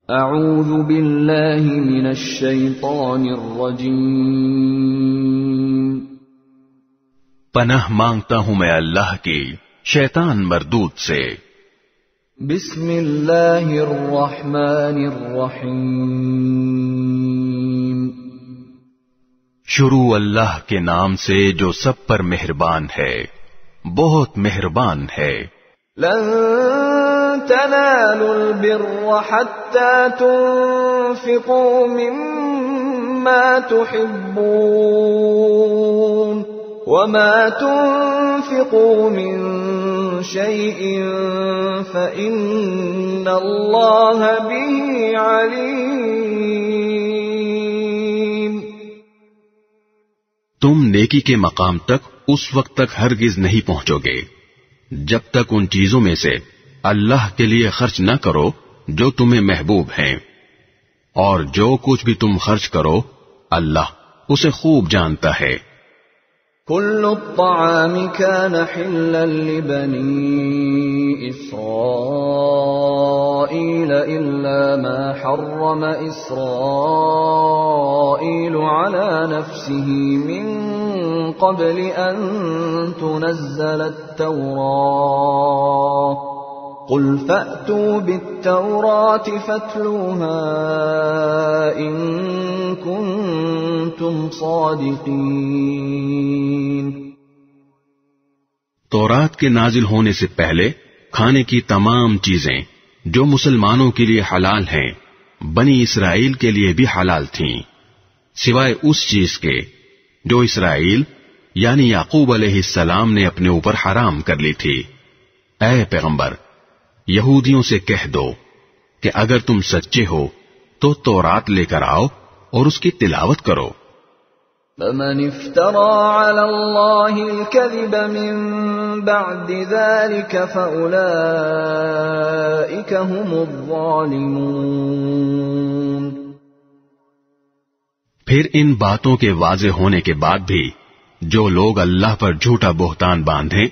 اعوذ باللہ من الشیطان الرجیم، پناہ مانگتا ہوں میں اللہ کی شیطان مردود سے۔ بسم اللہ الرحمن الرحیم، شروع اللہ کے نام سے جو سب پر مہربان ہے، بہت مہربان ہے۔ لن تنالوا البر حتى تنفقوا مما تحبون وما تنفقوا من شيء فإن الله به عليم۔ تم نیکی کے مقام تک اس وقت تک ہرگز نہیں پہنچو گے جب تک ان چیزوں میں سے اللہ کے لیے خرچ نہ کرو جو تمہیں محبوب ہیں، اور جو کچھ بھی تم خرچ کرو اللہ اسے خوب جانتا ہے۔ كل الطعام كان حلا لبني إسرائيل إلا ما حرم إسرائيل على نفسه من قبل أن تنزل التوراة قل فأتوا بالتوراة فاتلوها إن كنتم صادقين۔ تورات کے نازل ہونے سے پہلے کھانے کی تمام چیزیں جو مسلمانوں کے لیے حلال ہیں بنی اسرائیل کے لیے بھی حلال تھیں، سوائے اس چیز کے جو اسرائیل یعنی یعقوب علیہ السلام نے اپنے اوپر حرام کر لی تھی۔ اے پیغمبر، یہودیوں سے کہہ دو کہ اگر تم سچے ہو تو تورات لے کر آؤ اور اس کی تلاوت کرو۔ فمن افترى على الله الكذب من بعد ذلك فأولئك هم الظالمون۔ پھر ان باتوں کے واضح ہونے کے بعد بھی جو لوگ اللہ پر جھوٹا بہتان باندھیں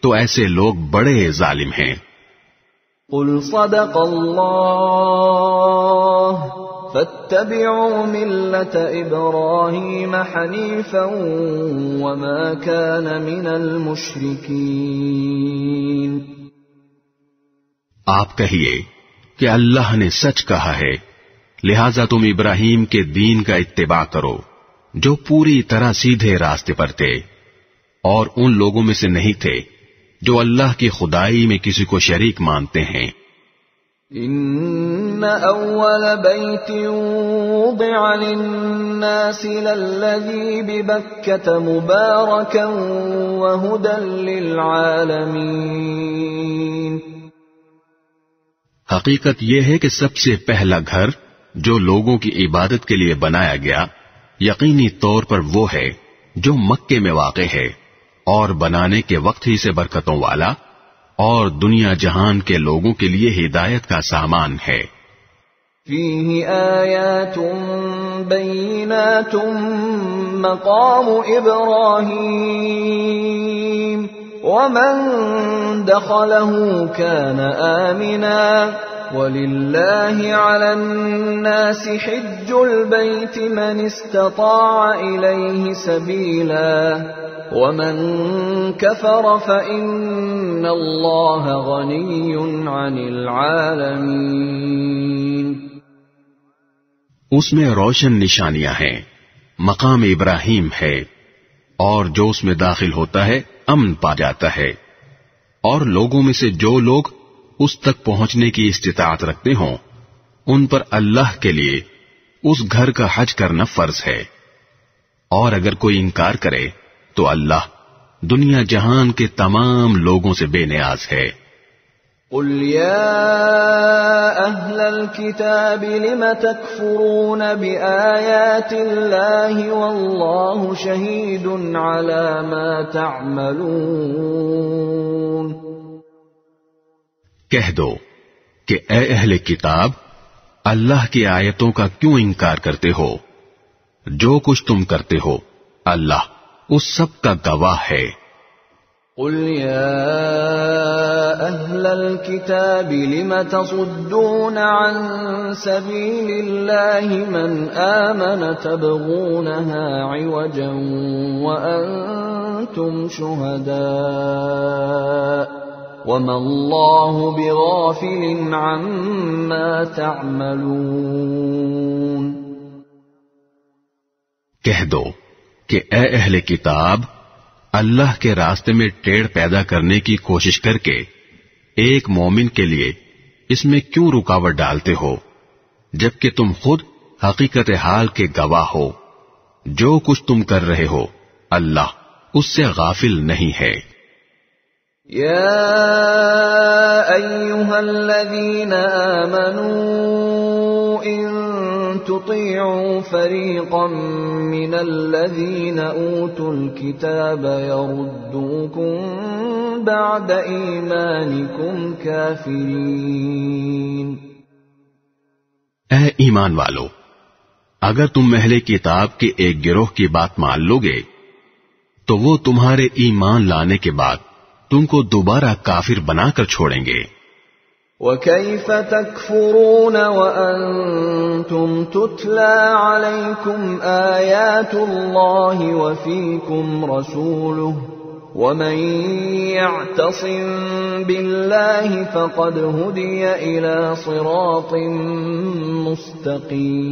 تو ایسے لوگ بڑے ظالم ہیں۔ قل صدق اللہ فاتبعوا ملة إبراهيم حنيفا وما كان من المشركين۔ آپ کہیے کہ اللہ نے سچ کہا ہے، لہذا تم ابراہیم کے دین کا اتباع کرو جو پوری طرح سیدھے راستے پر تھے، اور ان لوگوں میں سے نہیں تھے جو اللہ کی خدائی میں کسی کو شریک مانتے ہیں۔ ان اول بیت وضع للناس للذی ببکۃ مبارکا وہدی للعالمین۔ حقیقت یہ ہے کہ سب سے پہلا گھر جو لوگوں کی عبادت کے لیے بنایا گیا یقینی طور پر وہ ہے جو مکے میں واقع ہے، اور بنانے کے وقت ہی سے برکتوں والا اور دنیا جہان کے لوگوں کے لیے ہدایت کا سامان ہے۔ فیہ آیات بینات مقام ابراہیم ومن دخلہ کان آمنا وَلِلَّهِ عَلَى النَّاسِ حِجُّ الْبَيْتِ مَنِ اسْتَطَاعَ إِلَيْهِ سَبِيلًا وَمَنْ كَفَرَ فَإِنَّ اللَّهَ غَنِيٌّ عَنِ الْعَالَمِينَ۔ اس میں روشن نشانیاں ہیں، مقام ابراہیم ہے، اور جو اس میں داخل ہوتا ہے امن پا جاتا ہے، اور لوگوں میں سے جو لوگ اس تک پہنچنے کی استطاعت رکھتے ہوں ان پر اللہ کے لیے اس گھر کا حج کرنا فرض ہے، اور اگر کوئی انکار کرے تو اللہ دنیا جہان کے تمام لوگوں سے بے نیاز ہے۔ قل یا اہل الکتاب لم تکفرون بآیات اللہ واللہ شہید علی ما تعملون۔ کہہ دو کہ اے اہل کتاب، اللہ کی آیتوں کا کیوں انکار کرتے ہو؟ جو کچھ تم کرتے ہو اللہ اس سب کا گواہ ہے۔ قل يا أهل الكتاب لم تصدون عن سبيل الله من آمن تبغونها عوجا وأنتم شهداء وما الله بغافل عما تعملون. کہہ دو کہ اے اہل کتاب، اللہ کے راستے میں ٹیڑھ پیدا کرنے کی کوشش کر کے ایک مومن کے لیے اس میں کیوں رکاوٹ ڈالتے ہو، جبکہ تم خود حقیقت حال کے گواہ ہو. جو کچھ تم کر رہے ہو اللہ اس سے غافل نہیں ہے. یا ایھا الذین آمنوا ان تطیعوا فریقا من الذین اوتوا الکتاب یردوکم بعد ایمانکم کافرین. اے ایمان والو، اگر تم اہل کتاب کے ایک گروہ کی بات مان لو گے تو وہ تمہارے ایمان لانے کے بعد تم کو دوبارہ کافر بنا کر چھوڑیں گے. وَكَيْفَ تَكْفُرُونَ وَأَنْتُمْ تُتْلَى عَلَيْكُمْ آيَاتُ اللَّهِ وَفِيكُمْ رَسُولُهُ وَمَنْ يَعْتَصِمْ بِاللَّهِ فَقَدْ هُدِيَ إِلَى صِرَاطٍ مُسْتَقِيمٍ.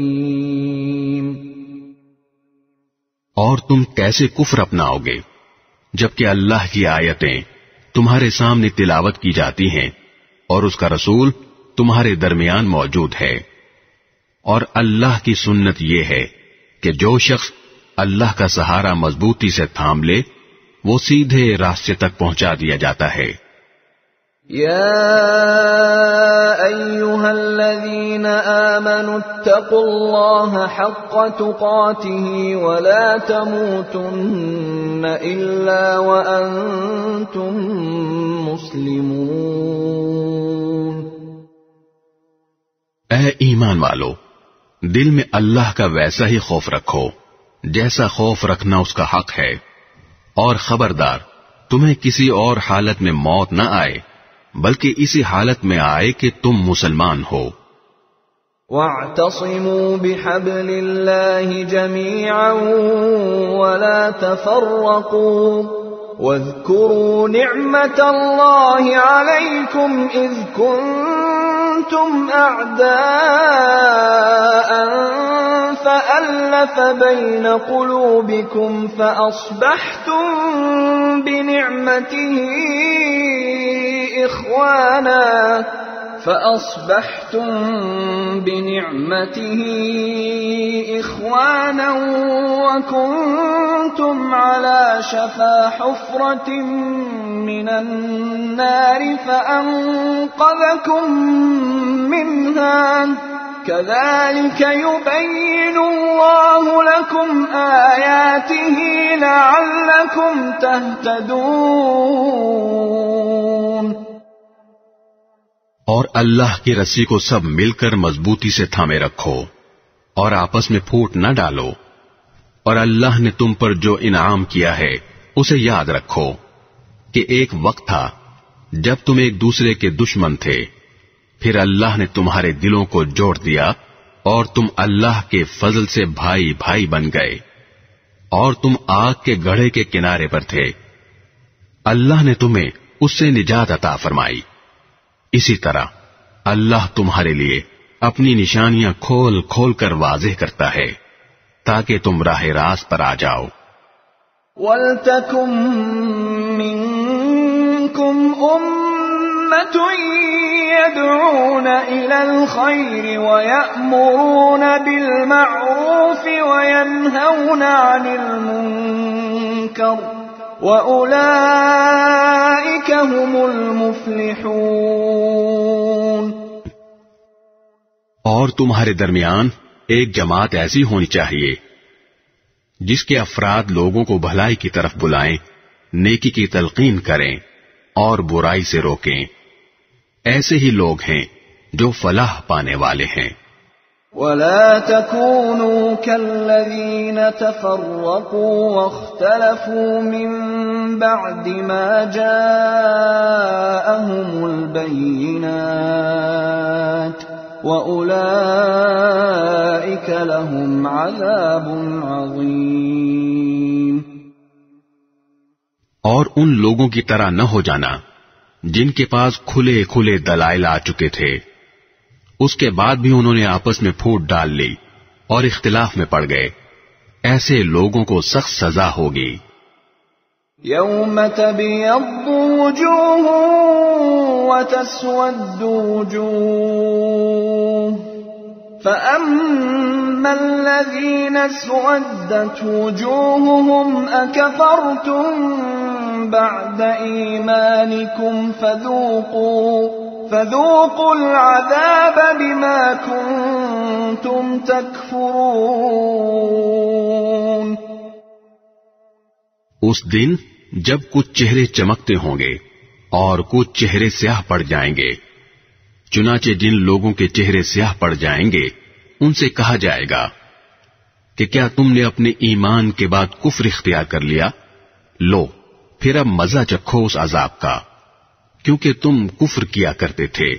اور تم کیسے کفر اپناؤ گے جبکہ اللہ کی آیتیں تمہارے سامنے تلاوت کی جاتی ہیں اور اس کا رسول تمہارے درمیان موجود ہے. اور اللہ کی سنت یہ ہے کہ جو شخص اللہ کا سہارا مضبوطی سے تھام لے وہ سیدھے راستے تک پہنچا دیا جاتا ہے. یا ایھا الذین آمنوا اتقوا اللہ حق تقاته ولا تموتن الا وانتم مسلمون. اے ایمان والو، دل میں اللہ کا ویسا ہی خوف رکھو جیسا خوف رکھنا اس کا حق ہے، اور خبردار تمہیں کسی اور حالت میں موت نہ آئے بلکہ اسی حالت میں آئے کہ تم مسلمان ہو. وَاعْتَصِمُوا بِحَبْلِ اللَّهِ جَمِيعًا وَلَا تَفَرَّقُوا وَاذْكُرُوا نِعْمَةَ اللَّهِ عَلَيْكُمْ إِذْ كُنْتُمْ أَعْدَاءً فَأَلَّفَ بَيْنَ قُلُوبِكُمْ فَأَصْبَحْتُمْ بِنِعْمَتِهِ إخوانا وكنتم على شفا حفرة من النار فأنقذكم منها كذلك يبين الله لكم آياته لعلكم تهتدون. اور اللہ کی رسی کو سب مل کر مضبوطی سے تھامے رکھو اور آپس میں پھوٹ نہ ڈالو، اور اللہ نے تم پر جو انعام کیا ہے اسے یاد رکھو کہ ایک وقت تھا جب تم ایک دوسرے کے دشمن تھے، پھر اللہ نے تمہارے دلوں کو جوڑ دیا اور تم اللہ کے فضل سے بھائی بھائی بن گئے، اور تم آگ کے گڑھے کے کنارے پر تھے، اللہ نے تمہیں اس سے نجات عطا فرمائی. اسی طرح اللہ تمہارے لیے اپنی نشانیاں کھول کھول کر واضح کرتا ہے تاکہ تم راہ راست پر آ جاؤ. وَلْتَكُن مِّنكُمْ أُمَّةٌ يَدْعُونَ إِلَى الْخَيْرِ وَيَأْمُرُونَ بِالْمَعْرُوفِ وَيَنْهَوْنَ عَنِ الْمُنكَرِ وَأُولَئِكَ هُمُ الْمُفْلِحُونَ. اور تمہارے درمیان ایک جماعت ایسی ہونی چاہیے جس کے افراد لوگوں کو بھلائی کی طرف بلائیں، نیکی کی تلقین کریں اور برائی سے روکیں. ایسے ہی لوگ ہیں جو فلاح پانے والے ہیں. ولا تكونوا كالذين تفرقوا واختلفوا من بعد ما جاءهم البينات وأولئك لهم عذاب عظيم۔ اور ان لوگوں کی طرح نہ ہو جانا جن کے پاس کھلے کھلے دلائل آ چکے تھے، اس کے بعد بھی انہوں نے آپس میں پھوٹ ڈال لی اور اختلاف میں پڑ گئے، ایسے لوگوں کو سخت سزا ہوگی۔ یوم تبیض وجوہ وتسود وجوہ فأما الذین اسودت وجوہہم اکفرتم بعد ایمانکم فذوقوا العذاب بما کنتم تکفرون۔ اس دن جب کچھ چہرے چمکتے ہوں گے اور کچھ چہرے سیاہ پڑ جائیں گے، چنانچہ جن لوگوں کے چہرے سیاہ پڑ جائیں گے ان سے کہا جائے گا کہ کیا تم نے اپنے ایمان کے بعد کفر اختیار کر لیا؟ لو پھر اب مزہ چکھو اس عذاب کا، کیونکہ تم کفر کیا کرتے تھے۔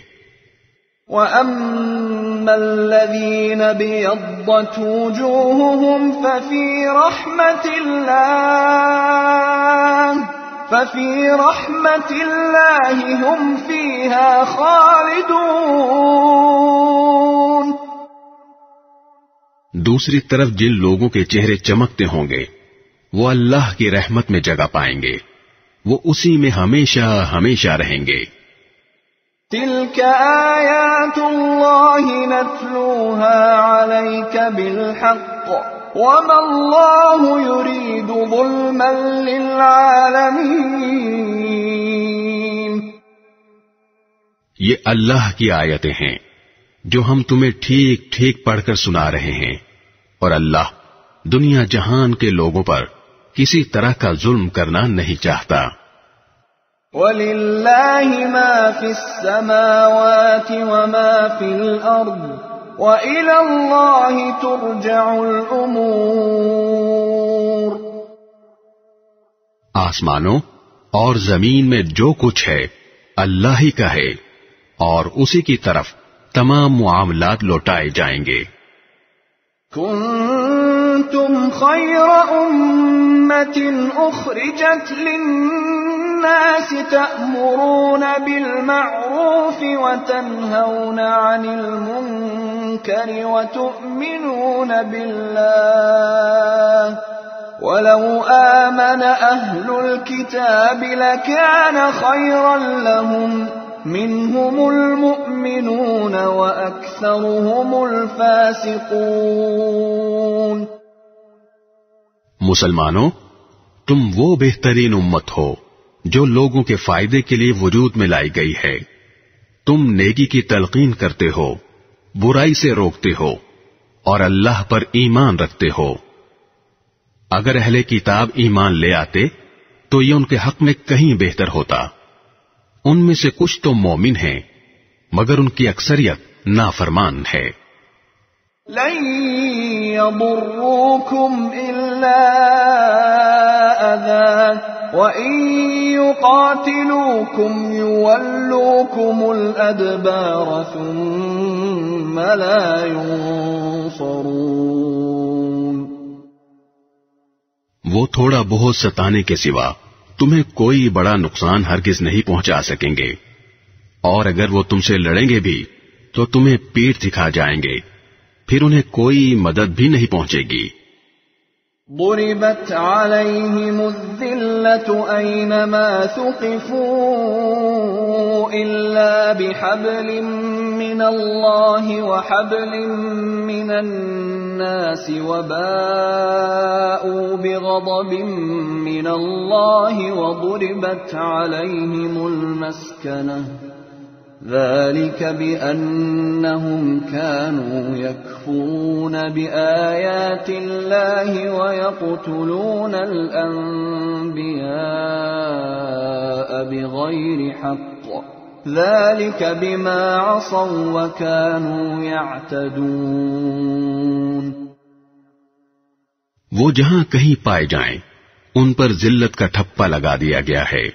وَأَمَّا الَّذِينَ بِيَضَّتْ وُجُوهُهُمْ فَفِي رَحْمَةِ اللَّهِ هُمْ فِيهَا خَالِدُونَ۔ دوسری طرف جن لوگوں کے چہرے چمکتے ہوں گے وہ اللہ کی رحمت میں جگہ پائیں گے، وہ اسی میں ہمیشہ ہمیشہ رہیں گے۔ تِلْكَ آیاتُ اللَّهِ نَتْلُوهَا عَلَيْكَ بِالْحَقِّ وَمَا اللَّهُ يُرِيدُ ظُلْمًا لِّلْعَالَمِينَ۔ یہ اللہ کی آیتیں ہیں جو ہم تمہیں ٹھیک ٹھیک پڑھ کر سنا رہے ہیں، اور اللہ دنیا جہان کے لوگوں پر کسی طرح کا ظلم کرنا نہیں چاہتا۔ وَلِلَّهِ مَا فِي السَّمَاوَاتِ وَمَا فِي الْأَرْضِ وَإِلَى اللَّهِ تُرْجَعُ الْأُمُورُ۔ آسمانوں اور زمین میں جو کچھ ہے اللہ ہی کا ہے، اور اسی کی طرف تمام معاملات لوٹائے جائیں گے۔ كنتم خير أمة أخرجت للناس تأمرون بالمعروف وتنهون عن المنكر وتؤمنون بالله ولو آمن أهل الكتاب لكان خيرا لهم منهم المؤمنون وأكثرهم الفاسقون۔ مسلمانوں، تم وہ بہترین امت ہو جو لوگوں کے فائدے کے لیے وجود میں لائی گئی ہے۔ تم نیکی کی تلقین کرتے ہو، برائی سے روکتے ہو، اور اللہ پر ایمان رکھتے ہو۔ اگر اہل کتاب ایمان لے آتے تو یہ ان کے حق میں کہیں بہتر ہوتا۔ ان میں سے کچھ تو مومن ہیں مگر ان کی اکثریت نافرمان ہے۔ لن يضروكم إلا أذى وإن يقاتلوكم يولوكم الأدبار ثم لا ينصرون۔ وہ تھوڑا بہت ستانے کے سوا تمہیں کوئی بڑا نقصان ہرگز نہیں پہنچا سکیں گے، اور اگر وہ تم سے لڑیں گے بھی تو تمہیں پیٹھ دکھا جائیں گے، پھر انہیں کوئی مدد بھی نہیں پہنچے گی۔ ضربت عليهم الذلة أينما ثقفوا إلا بحبل من الله وحبل من الناس وباءوا بغضب من الله وضربت عليهم المسكنة ذلك بأنهم كانوا يكفرون بآيات الله ويقتلون الأنبياء بغير حق ذلك بما عصوا وكانوا يعتدون. وہ جہاں کہیں پائے جائیں ان پر ذلت کا ٹھپا لگا دیا گیا ہے،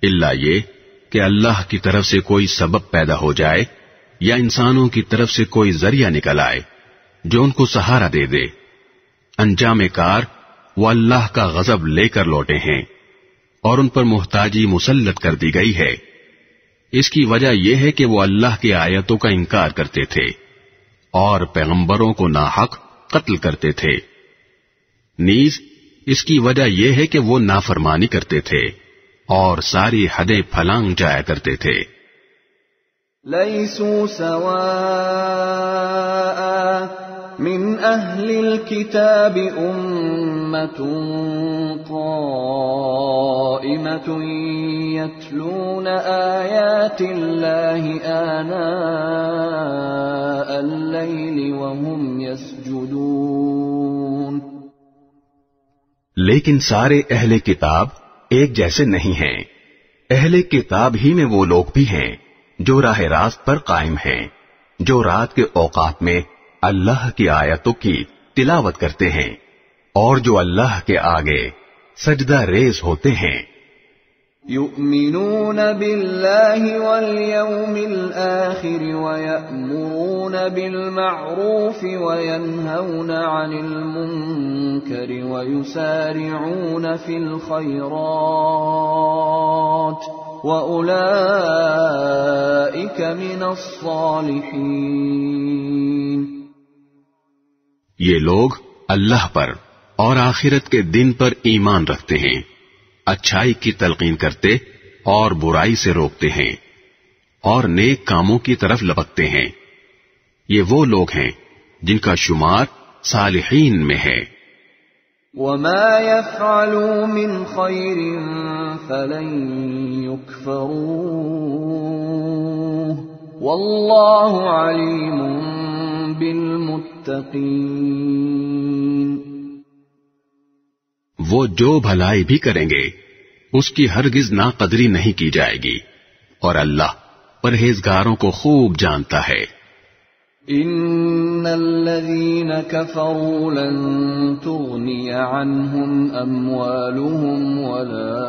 الا یہ کہ اللہ کی طرف سے کوئی سبب پیدا ہو جائے یا انسانوں کی طرف سے کوئی ذریعہ نکل آئے جو ان کو سہارا دے دے. انجام کار وہ اللہ کا غضب لے کر لوٹے ہیں اور ان پر محتاجی مسلط کر دی گئی ہے. اس کی وجہ یہ ہے کہ وہ اللہ کی آیتوں کا انکار کرتے تھے اور پیغمبروں کو ناحق قتل کرتے تھے. نیز اس کی وجہ یہ ہے کہ وہ نافرمانی کرتے تھے اور ساری حدیں پھلانگ جایا کرتے تھے. لیسوا سواء من اہل الكتاب امة قائمة يتلون آیات اللہ آناء اللیل وهم يسجدون. لیکن سارے اہل کتاب ایک جیسے نہیں ہیں. اہل کتاب ہی میں وہ لوگ بھی ہیں جو راہ راست پر قائم ہیں، جو رات کے اوقات میں اللہ کی آیتوں کی تلاوت کرتے ہیں اور جو اللہ کے آگے سجدہ ریز ہوتے ہیں. یؤمنون باللہ والیوم الآخر ویأمرون بالمعروف وینہون عن المنکر ویسارعون فی الخیرات وأولئک من الصالحین. یہ لوگ اللہ پر اور آخرت کے دن پر ایمان رکھتے ہیں، اچھائی کی تلقین کرتے اور برائی سے روکتے ہیں اور نیک کاموں کی طرف لپکتے ہیں. یہ وہ لوگ ہیں جن کا شمار صالحین میں ہے. وما يفعلوا من خير فلن يكفروه والله عليم بالمتقين. وہ جو بھلائی بھی کریں گے اس کی ہرگز ناقدری نہیں کی جائے گی اور اللہ پرہیزگاروں کو خوب جانتا ہے. ان الذين كفروا لن تغني عنهم اموالهم ولا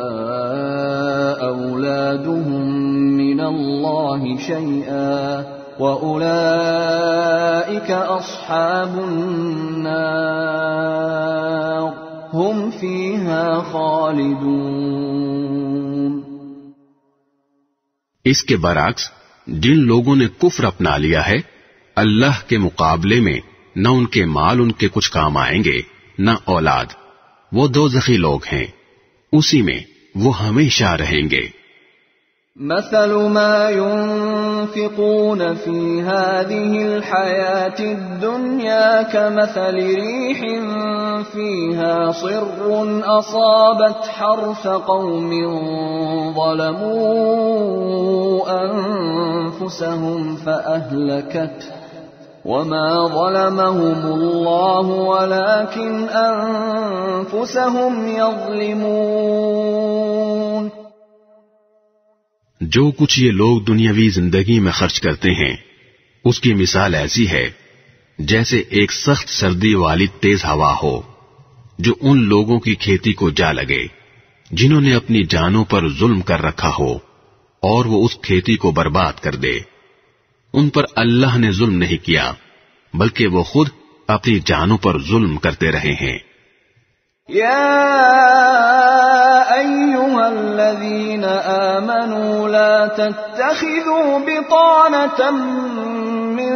اولادهم من الله شيئا واولئك اصحاب النار هم فيها خالدون. اس کے برعکس جن لوگوں نے کفر اپنا لیا ہے اللہ کے مقابلے میں نہ ان کے مال ان کے کچھ کام آئیں گے نہ اولاد، وہ دوزخی لوگ ہیں، اسی میں وہ ہمیشہ رہیں گے. مثل ما ينفقون في هذه الحياة الدنيا كمثل ريح فيها صر أصابت حرث قوم ظلموا أنفسهم فأهلكته وما ظلمهم الله ولكن أنفسهم يظلمون. جو کچھ یہ لوگ دنیاوی زندگی میں خرچ کرتے ہیں اس کی مثال ایسی ہے جیسے ایک سخت سردی والی تیز ہوا ہو جو ان لوگوں کی کھیتی کو جا لگے جنہوں نے اپنی جانوں پر ظلم کر رکھا ہو اور وہ اس کھیتی کو برباد کر دے. ان پر اللہ نے ظلم نہیں کیا بلکہ وہ خود اپنی جانوں پر ظلم کرتے رہے ہیں. يا أيها الذين آمنوا لا تتخذوا بطانة من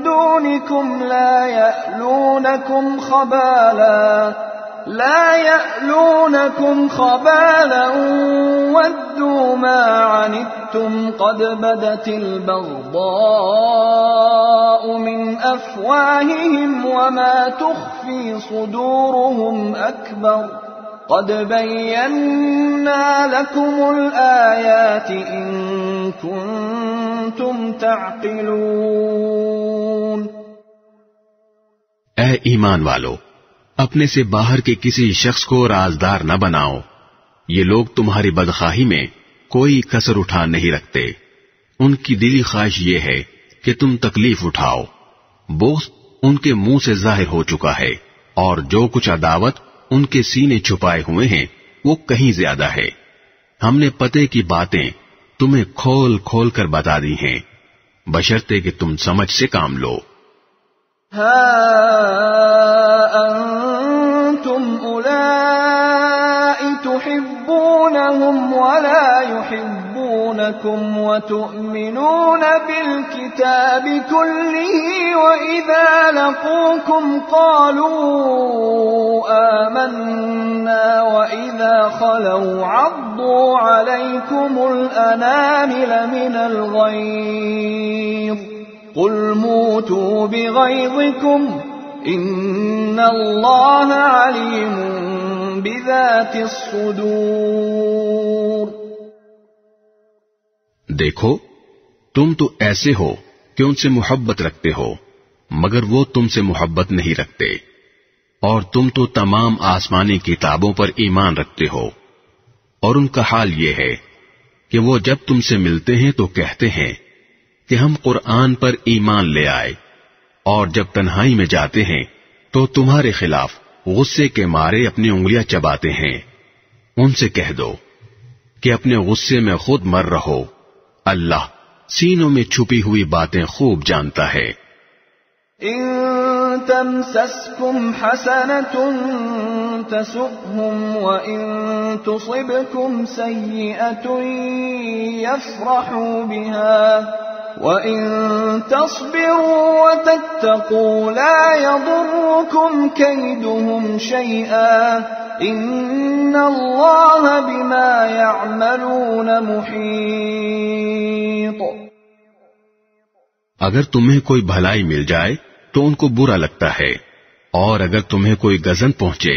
دونكم لا يألونكم خبالا ودوا ما عنتم قد بدت البغضاء من أفواههم وما تخفي صدورهم أكبر قد بينا لكم الآيات إن كنتم تعقلون. اے ایمان والو، اپنے سے باہر کے کسی شخص کو رازدار نہ بناؤ. یہ لوگ تمہاری بدخواہی میں کوئی کسر اٹھا نہیں رکھتے ان کی دلی خواہش یہ ہے کہ تم تکلیف اٹھاؤ. بغض ان کے منہ سے ظاہر ہو چکا ہے اور جو کچھ عداوت ان کے سینے چھپائے ہوئے ہیں وہ کہیں زیادہ ہے. ہم نے پتے کی باتیں تمہیں کھول کھول کر بتا دی ہیں بشرطے کہ تم سمجھ سے کام لو. ہا انتم اولائی تحبونهم ولا يحبونكم وتؤمنون بالكتاب كله وإذا لقوكم قالوا آمنا وإذا خلوا عضوا عليكم الأنامل من الغيظ قل موتوا بغيظكم ان اللہ علیم بذات الصدور. دیکھو تم تو ایسے ہو کہ ان سے محبت رکھتے ہو مگر وہ تم سے محبت نہیں رکھتے، اور تم تو تمام آسمانی کتابوں پر ایمان رکھتے ہو، اور ان کا حال یہ ہے کہ وہ جب تم سے ملتے ہیں تو کہتے ہیں کہ ہم قرآن پر ایمان لے آئے، اور جب تنہائی میں جاتے ہیں تو تمہارے خلاف غصے کے مارے اپنی انگلیاں چباتے ہیں. ان سے کہہ دو کہ اپنے غصے میں خود مر رہو، اللہ سینوں میں چھپی ہوئی باتیں خوب جانتا ہے. ان تمسسكم حسنة تسؤهم وإن تصبكم سيئة يفرحوا بها وَإِن تَصْبِرُوا وَتَتَّقُوا لَا يَضُرُّكُمْ كَيْدُهُمْ شَيْئًا إِنَّ اللَّهَ بِمَا يَعْمَلُونَ مُحِيطٌ. اگر تمہیں کوئی بھلائی مل جائے تو ان کو برا لگتا ہے، اور اگر تمہیں کوئی غضب پہنچے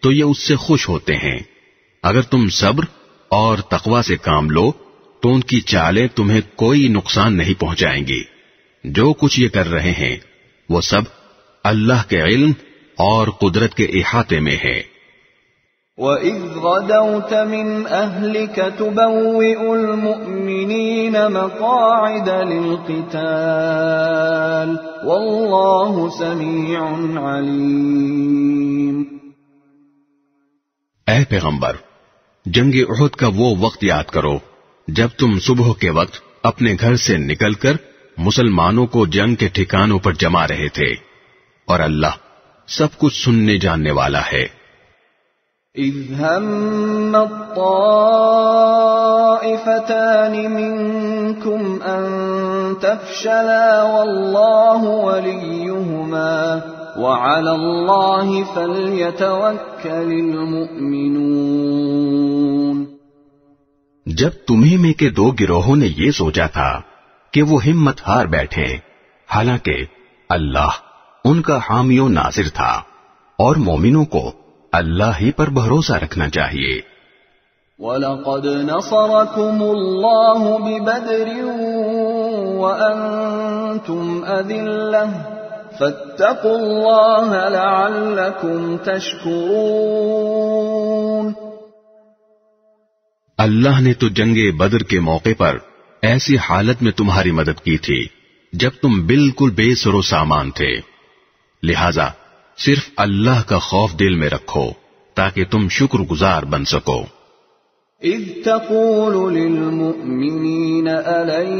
تو یہ اس سے خوش ہوتے ہیں. اگر تم صبر اور تقوی سے کام لو تو ان کی چالیں تمہیں کوئی نقصان نہیں پہنچائیں گی. جو کچھ یہ کر رہے ہیں وہ سب اللہ کے علم اور قدرت کے احاطے میں ہے. وَإِذْ غَدَوْتَ مِنْ أَهْلِكَ تُبَوِّئُ الْمُؤْمِنِينَ مَقَاعِدَ لِلْقِتَالِ وَاللَّهُ سَمِيعٌ عَلِيمٌ. اے پیغمبر، جنگ احد کا وہ وقت یاد کرو جب تم صبح کے وقت اپنے گھر سے نکل کر مسلمانوں کو جنگ کے ٹھکانوں پر جما رہے تھے، اور اللہ سب کچھ سننے جاننے والا ہے. اذ هم الطائفتان منكم ان تفشلا والله وليهما وعلى الله فليتوكل المؤمنون. جب تمہیں میں کے دو گروہوں نے یہ سوچا تھا کہ وہ ہمت ہار بیٹھے، حالانکہ اللہ ان کا حامی و ناصر تھا، اور مومنوں کو اللہ ہی پر بھروسہ رکھنا چاہیے. وَلَقَدْ نَصَرَكُمُ اللَّهُ بِبَدْرٍ وَأَنْتُمْ أَذِلَّةٌ فَاتَّقُوا اللَّهَ لَعَلَّكُمْ تَشْكُرُونَ. اللہ نے تو جنگ بدر کے موقع پر ایسی حالت میں تمہاری مدد کی تھی جب تم بالکل بے سر و سامان تھے، لہذا صرف اللہ کا خوف دل میں رکھو تاکہ تم شکر گزار بن سکو. اذ تقول للمؤمنین ألن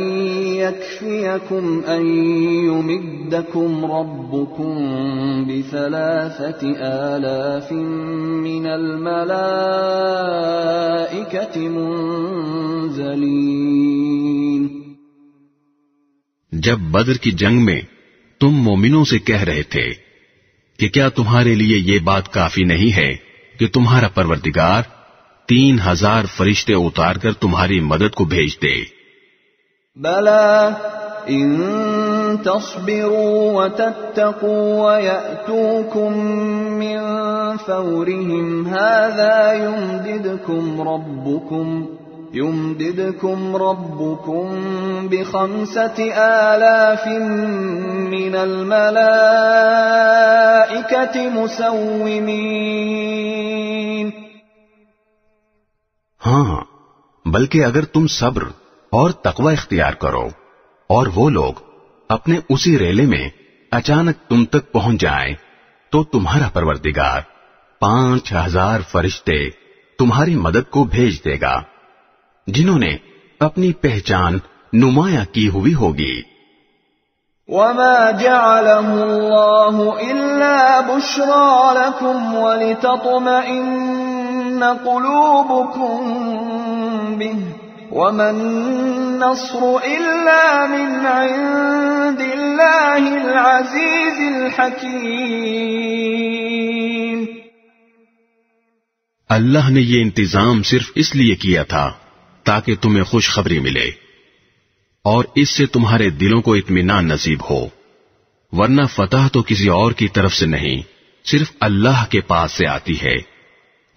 يكفيكم أن يمدكم ربكم ب3,000 من الملائكة منزلین. جب بدر کی جنگ میں تم مومنوں سے کہہ رہے تھے کہ کیا تمہارے لیے یہ بات کافی نہیں ہے کہ تمہارا پروردگار 3,000 فرشتے اتار کر تمہاری مدد کو بھیج دے؟ بلا ان تصبروا وتتقوا ويأتوكم من فورهم هذا يمددكم ربكم ب5,000 من الملائكة مسومين. ہاں، بلکہ اگر تم صبر اور تقوی اختیار کرو، اور وہ لوگ اپنے اسی ریلے میں اچانک تم تک پہنچ جائیں تو تمہارا پروردگار 5000 فرشتے تمہاری مدد کو بھیج دے گا جنہوں نے اپنی پہچان نمایاں کی ہوئی ہوگی۔ وما جعله الله إلا بشرى لكم ولتطمئن قلوبكم به وما النصر إلا من عند الله العزيز الحكيم۔ اللہ نے یہ انتظام صرف اس لیے کیا تھا تاکہ تمہیں خوشخبری ملے اور اس سے تمہارے دلوں کو اطمینان نصیب ہو، ورنہ فتح تو کسی اور کی طرف سے نہیں، صرف اللہ کے پاس سے آتی ہے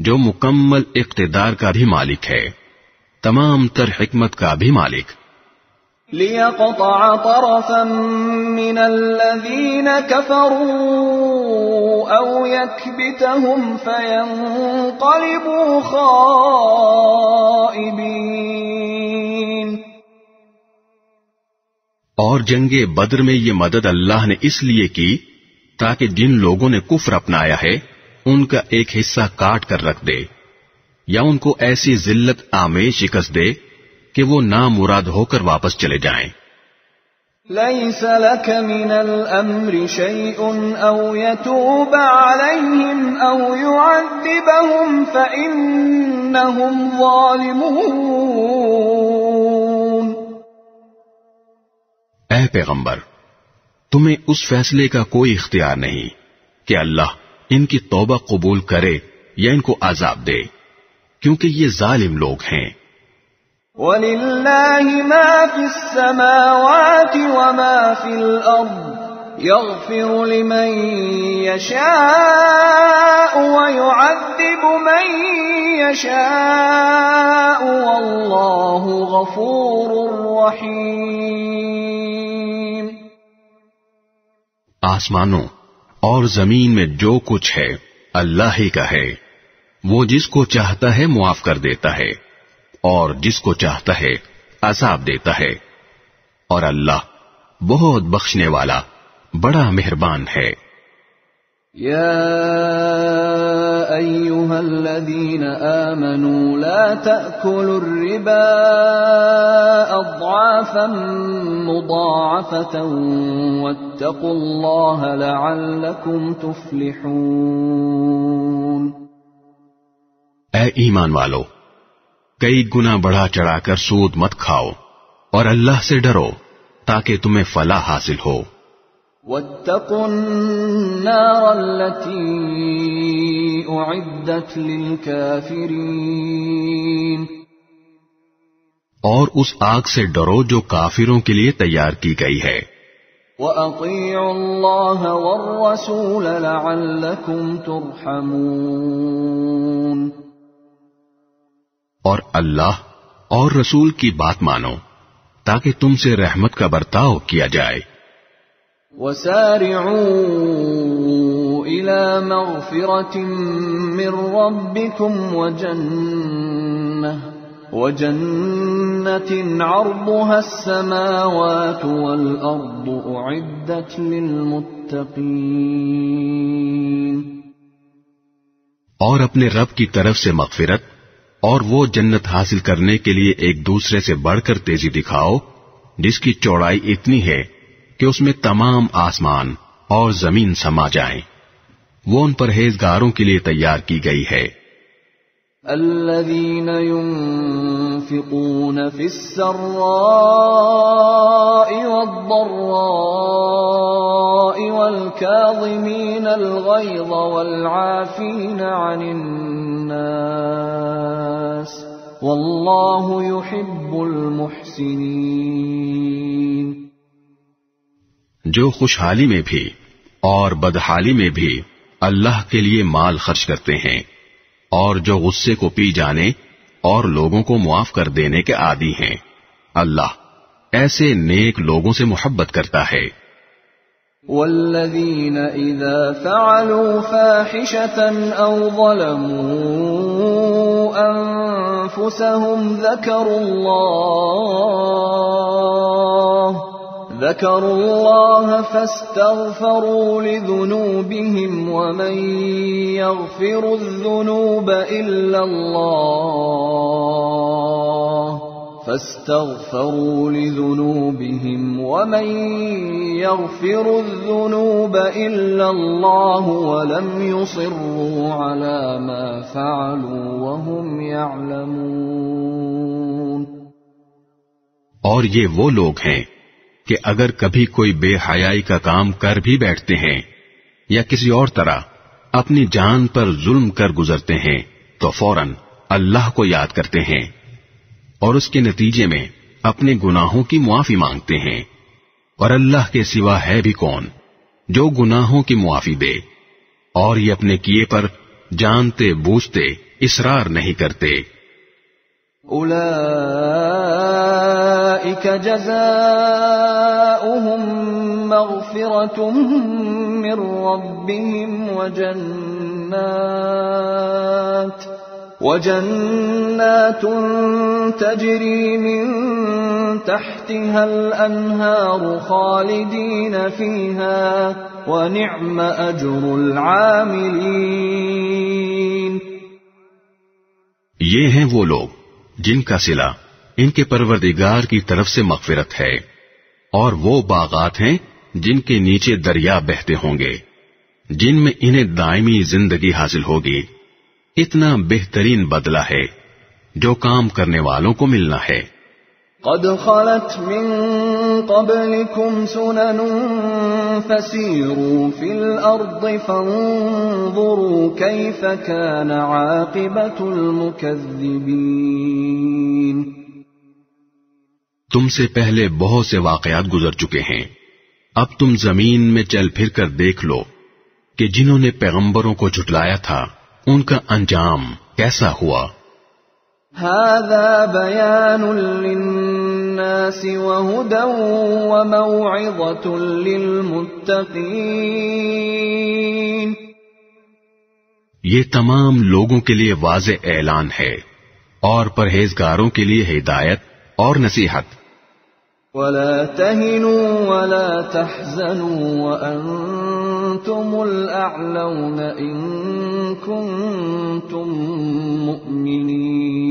جو مکمل اقتدار کا بھی مالک ہے، تمام تر حکمت کا بھی مالک۔ لِيَقْطَعَ طَرَفًا مِّنَ الَّذِينَ كَفَرُوا أَوْ يَكْبِتَهُمْ فَيَنقَلِبُوا خَائِبِينَ۔ اور جنگ بدر میں یہ مدد اللہ نے اس لیے کی تاکہ جن لوگوں نے کفر اپنایا ہے ان کا ایک حصہ کاٹ کر رکھ دے، یا ان کو ایسی ذلت آمیز شکست دے کہ وہ نامراد ہو کر واپس چلے جائیں۔ لَيْسَ لَكَ مِنَ الْأَمْرِ شَيْءٌ أَوْ يَتُوبَ عَلَيْهِمْ أَوْ يُعَذِّبَهُمْ فَإِنَّهُمْ ظَالِمُونَ۔ اے پیغمبر، تمہیں اس فیصلے کا کوئی اختیار نہیں کہ اللہ ان کی توبہ قبول کرے یا ان کو عذاب دے، کیونکہ یہ ظالم لوگ ہیں۔ وَلِلَّهِ مَا فِي السَّمَاوَاتِ وَمَا فِي الْأَرْضِ يَغْفِرُ لِمَن يَشَاءُ وَيُعَذِّبُ مَن يَشَاءُ وَاللَّهُ غَفُورٌ رَّحِيمٌ۔ آسمانوں اور زمین میں جو کچھ ہے اللہ ہی کا ہے، وہ جس کو چاہتا ہے معاف کر دیتا ہے اور جس کو چاہتا ہے عذاب دیتا ہے، اور اللہ بہت بخشنے والا بڑا مہربان ہے۔ یا ایھا الذین آمنوا لا تأکلوا الربا اضعافا مضاعفة واتقوا اللہ لعلکم تفلحون۔ اے ایمان والو، کئی گنا بڑھا چڑھا کر سود مت کھاؤ اور اللہ سے ڈرو تاکہ تمہیں فلاح حاصل ہو۔ واتقوا النار التي اعدت للكافرين۔ اور اس آگ سے ڈرو جو کافروں کے لیے تیار کی گئی ہے۔ وَأَطِيعُوا اللَّهَ وَالرَّسُولَ لَعَلَّكُمْ تُرْحَمُونَ۔ اور اللہ اور رسول کی بات مانو تاکہ تم سے رحمت کا برتاؤ کیا جائے۔ وَسَارِعُوا إِلَى مَغْفِرَةٍ مِّن رَّبِّكُمْ وَجَنَّةٍ عَرْضُهَا السَّمَاوَاتُ وَالْأَرْضُ أُعِدَّتْ لِلْمُتَّقِينَ۔ اور اپنے رب کی طرف سے مغفرت اور وہ جنت حاصل کرنے کے لیے ایک دوسرے سے بڑھ کر تیزی دکھاؤ جس کی چوڑائی اتنی ہے کہ اس میں تمام آسمان اور زمین سما جائیں، وہ ان پرہیزگاروں کے لیے تیار کی گئی ہے۔ الذين ينفقون في السراء والضراء والكاظمين الغيظ والعافين عن الناس والله يحب المحسنين۔ جو خوشحالی میں بھی اور بدحالی میں بھی اللہ کے لیے مال خرچ کرتے ہیں، اور جو غصے کو پی جانے اور لوگوں کو معاف کر دینے کے عادی ہیں، اللہ ایسے نیک لوگوں سے محبت کرتا ہے۔ والذین اذا فعلوا فاحشة او ظلموا أنفسهم ذكروا الله فاستغفروا لذنوبهم ومن يغفر الذنوب إلا الله فاستغفروا لذنوبهم ومن يغفر الذنوب إلا الله ولم يصروا على ما فعلوا وهم يعلمون. اور یہ وہ لوگ ہیں کہ اگر کبھی کوئی بے حیائی کا کام کر بھی بیٹھتے ہیں یا کسی اور طرح اپنی جان پر ظلم کر گزرتے ہیں تو فوراً اللہ کو یاد کرتے ہیں اور اس کے نتیجے میں اپنے گناہوں کی معافی مانگتے ہیں، اور اللہ کے سوا ہے بھی کون جو گناہوں کی معافی دے، اور یہ اپنے کیے پر جانتے بوجھتے اصرار نہیں کرتے۔ اولئک جزاؤہم مغفرۃ من ربہم وجنات تجری من تحتها الانہار خالدین فیہا ونعم اجر العاملین۔ یہ ہیں وہ لوگ جن کا صلہ ان کے پروردگار کی طرف سے مغفرت ہے، اور وہ باغات ہیں جن کے نیچے دریا بہتے ہوں گے، جن میں انہیں دائمی زندگی حاصل ہوگی۔ اتنا بہترین بدلہ ہے جو کام کرنے والوں کو ملنا ہے۔ قد خلت من قبلكم سنن فسيروا في الأرض فانظروا كيف كان عاقبة المكذبين۔ تم سے پہلے بہت سے واقعات گزر چکے ہیں، اب تم زمین میں چل پھر کر دیکھ لو کہ جنہوں نے پیغمبروں کو جھٹلایا تھا ان کا انجام کیسا ہوا۔ هذا بيان للناس وهدى وموعظة للمتقين۔ یہ تمام لوگوں کے لیے واضح اعلان ہے اور پرہیزگاروں کے لیے ہدایت اور نصیحت۔ ولا تهنوا ولا تحزنوا وأنتم الأعلون إن كنتم مؤمنين۔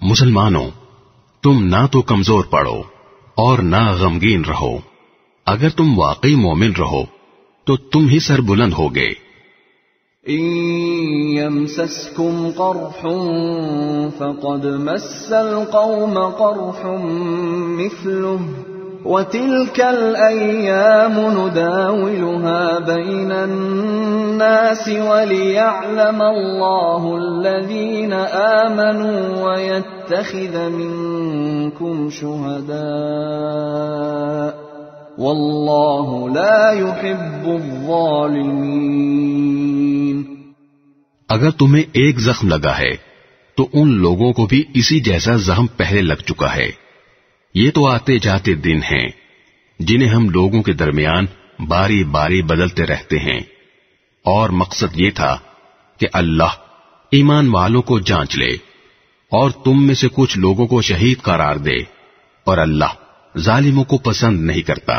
مسلمانوں، تم نہ تو کمزور پڑو اور نہ غمگین رہو، اگر تم واقعی مومن رہو تو تم ہی سر بلند ہوگے۔ إن يمسسكم قرح فقد مس القوم قرح مثله وتلك الأيام نداولها بين الناس وليعلم الله الذين آمنوا ويتخذ منكم شهداء والله لا يحب الظالمين۔ اگر تمہیں ایک زخم لگا ہے تو ان لوگوں کو بھی اسی جیسا زخم پہلے لگ چکا ہے۔ یہ تو آتے جاتے دن ہیں جنہیں ہم لوگوں کے درمیان باری باری بدلتے رہتے ہیں، اور مقصد یہ تھا کہ اللہ ایمان والوں کو جانچ لے اور تم میں سے کچھ لوگوں کو شہید قرار دے، اور اللہ ظالموں کو پسند نہیں کرتا۔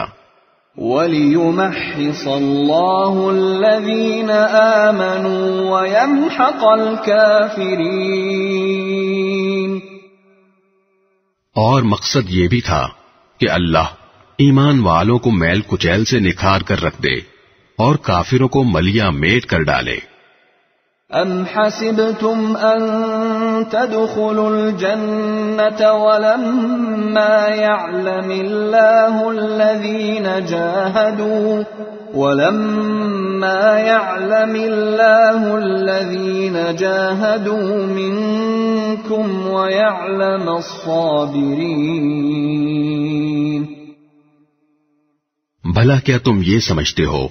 وَلِيُمَحِّصَ اللَّهُ الَّذِينَ آمَنُوا وَيَمْحَقَ الْكَافِرِينَ۔ اور مقصد یہ بھی تھا کہ اللہ ایمان والوں کو میل کچیل سے نکھار کر رکھ دے اور کافروں کو ملیا میٹ کر ڈالے۔ أَمْ حَسِبْتُمْ أَن تَدْخُلُوا الْجَنَّةَ وَلَمَّا يَعْلَمِ اللَّهُ الَّذِينَ جَاهَدُوا مِنكُمْ وَيَعْلَمَ الصَّابِرِينَ۔ بھلا کیا تم یہ سمجھتے ہو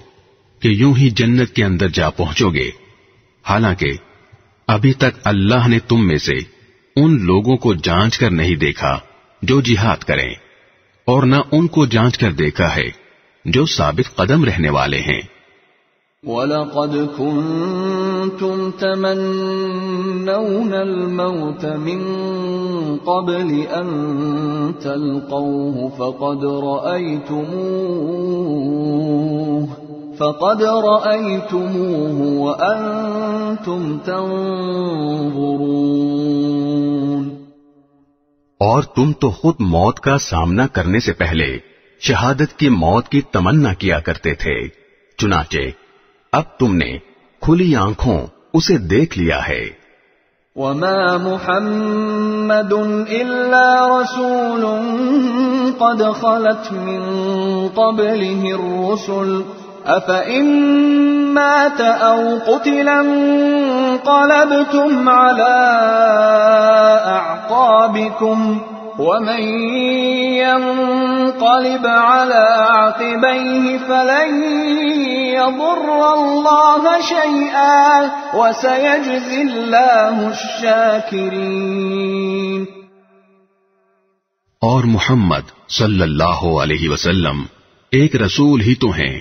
کہ یوں ہی جنت کے اندر جا پہنچو گے؟ حالانکہ ابھی تک اللہ نے تم میں سے ان لوگوں کو جانچ کر نہیں دیکھا جو جہاد کریں، اور نہ ان کو جانچ کر دیکھا ہے جو ثابت قدم رہنے والے ہیں۔ وَلَقَدْ كُنْتُمْ تَمَنَّوْنَ الْمَوْتَ مِنْ قَبْلِ أَنْ تَلْقَوْهُ فَقَدْ رَأَيْتُمُوهُ وَأَنْتُمْ تَنْظُرُونَ اور تم تو خود موت کا سامنا کرنے سے پہلے شہادت کی موت کی تمنا کیا کرتے تھے، چنانچہ اب تم نے کھلی آنکھوں اسے دیکھ لیا ہے۔ وَمَا مُحَمَّدٌ إِلَّا رَسُولٌ قَدْ خَلَتْ مِن قَبْلِهِ الرُّسُلُ أَفَإِن مَّاتَ أَوْ قُتِلَ انقَلَبْتُمْ عَلَى أَعْقَابِكُمْ وَمَن يَنقَلِبْ عَلَى عَقِبَيْهِ فَلَن يَضُرَّ اللَّهَ شَيْئًا وَسَيَجْزِي اللَّهُ الشَّاكِرِينَ۔ اور محمد صلی اللہ علیہ وسلم ایک رسول ہی تو ہیں،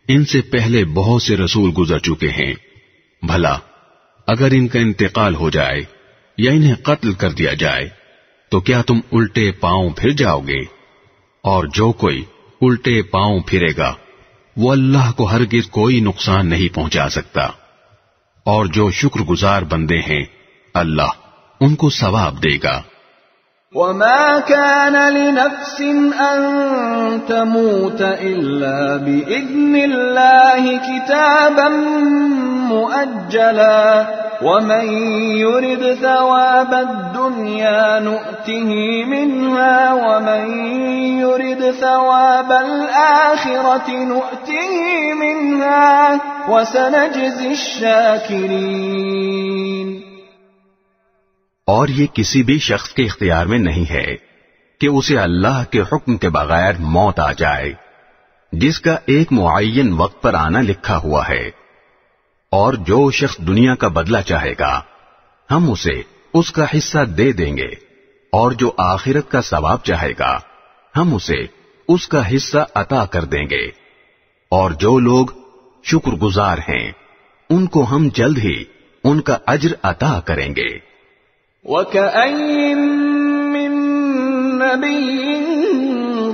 ان سے پہلے بہت سے رسول گزر چکے ہیں، بھلا اگر ان کا انتقال ہو جائے یا انہیں قتل کر دیا جائے تو کیا تم الٹے پاؤں پھر جاؤ گے؟ اور جو کوئی الٹے پاؤں پھرے گا وہ اللہ کو ہرگز کوئی نقصان نہیں پہنچا سکتا، اور جو شکر گزار بندے ہیں اللہ ان کو ثواب دے گا۔ وَمَا كَانَ لِنَفْسٍ أَن تَمُوتَ إِلَّا بِإِذْنِ اللَّهِ كِتَابًا مُؤَجَّلًا وَمَن يُرِدْ ثَوَابَ الدُّنْيَا نُؤْتِهِ مِنْهَا وَمَن يُرِدْ ثَوَابَ الْآخِرَةِ نُؤْتِهِ مِنْهَا وَسَنَجْزِي الشَّاكِرِينَ۔ اور یہ کسی بھی شخص کے اختیار میں نہیں ہے کہ اسے اللہ کے حکم کے بغیر موت آ جائے، جس کا ایک معین وقت پر آنا لکھا ہوا ہے۔ اور جو شخص دنیا کا بدلہ چاہے گا ہم اسے اس کا حصہ دے دیں گے، اور جو آخرت کا ثواب چاہے گا ہم اسے اس کا حصہ عطا کر دیں گے، اور جو لوگ شکر گزار ہیں ان کو ہم جلد ہی ان کا اجر عطا کریں گے۔ وَكَأَيٍّ مِّن نَّبِيٍّ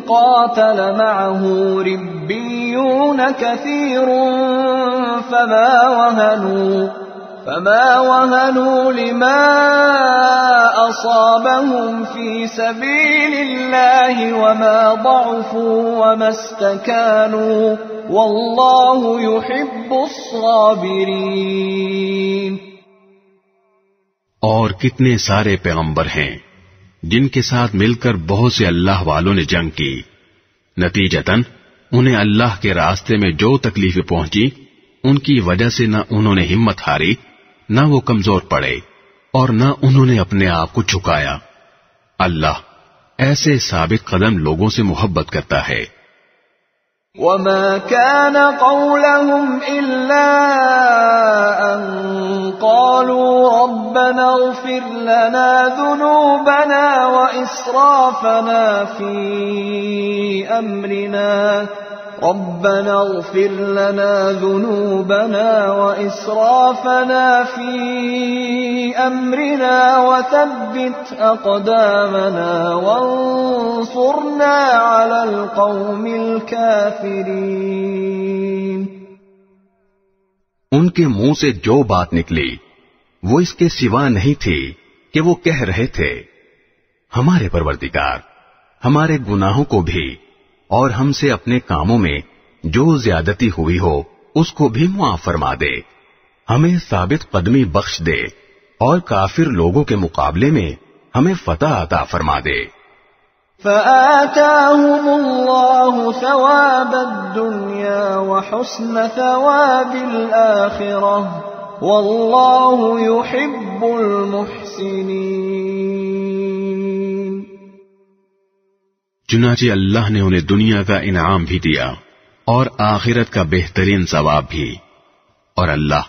قَاتَلَ مَعَهُ رِبِّيُّونَ كَثِيرٌ فَمَا وَهَنُوا لِمَا أَصَابَهُمْ فِي سَبِيلِ اللَّهِ وَمَا ضَعُفُوا وَمَا اسْتَكَانُوا وَاللَّهُ يُحِبُّ الصَّابِرِينَ۔ اور کتنے سارے پیغمبر ہیں جن کے ساتھ مل کر بہت سے اللہ والوں نے جنگ کی، نتیجتاً انہیں اللہ کے راستے میں جو تکلیفیں پہنچی ان کی وجہ سے نہ انہوں نے ہمت ہاری، نہ وہ کمزور پڑے، اور نہ انہوں نے اپنے آپ کو جھکایا۔ اللہ ایسے ثابت قدم لوگوں سے محبت کرتا ہے۔ وَمَا كَانَ قَوْلَهُمْ إِلَّا أَن قَالُوا رَبَّنَا اغْفِرْ لَنَا ذُنُوبَنَا وَإِسْرَافَنَا فِي أَمْرِنَا رَبَّنَا اغْفِرْ لَنَا ذُنُوبَنَا وَإِسْرَافَنَا فِي أَمْرِنَا وَثَبِّتْ أَقْدَامَنَا وَانصُرْنَا عَلَى الْقَوْمِ الْكَافِرِينَ۔ ان کے منہ سے جو بات نکلی وہ اس کے سوا نہیں تھی کہ وہ کہہ رہے تھے، ہمارے پروردگار ہمارے گناہوں کو بھی اور ہم سے اپنے کاموں میں جو زیادتی ہوئی ہو اس کو بھی معاف فرما دے، ہمیں ثابت قدمی بخش دے، اور کافر لوگوں کے مقابلے میں ہمیں فتح عطا فرما دے۔ فآتاهم الله ثواب الدنيا وحسن ثواب الآخرة والله يحب المحسنين۔ چنانچہ اللہ نے انہیں دنیا کا انعام بھی دیا اور آخرت کا بہترین ثواب بھی، اور اللہ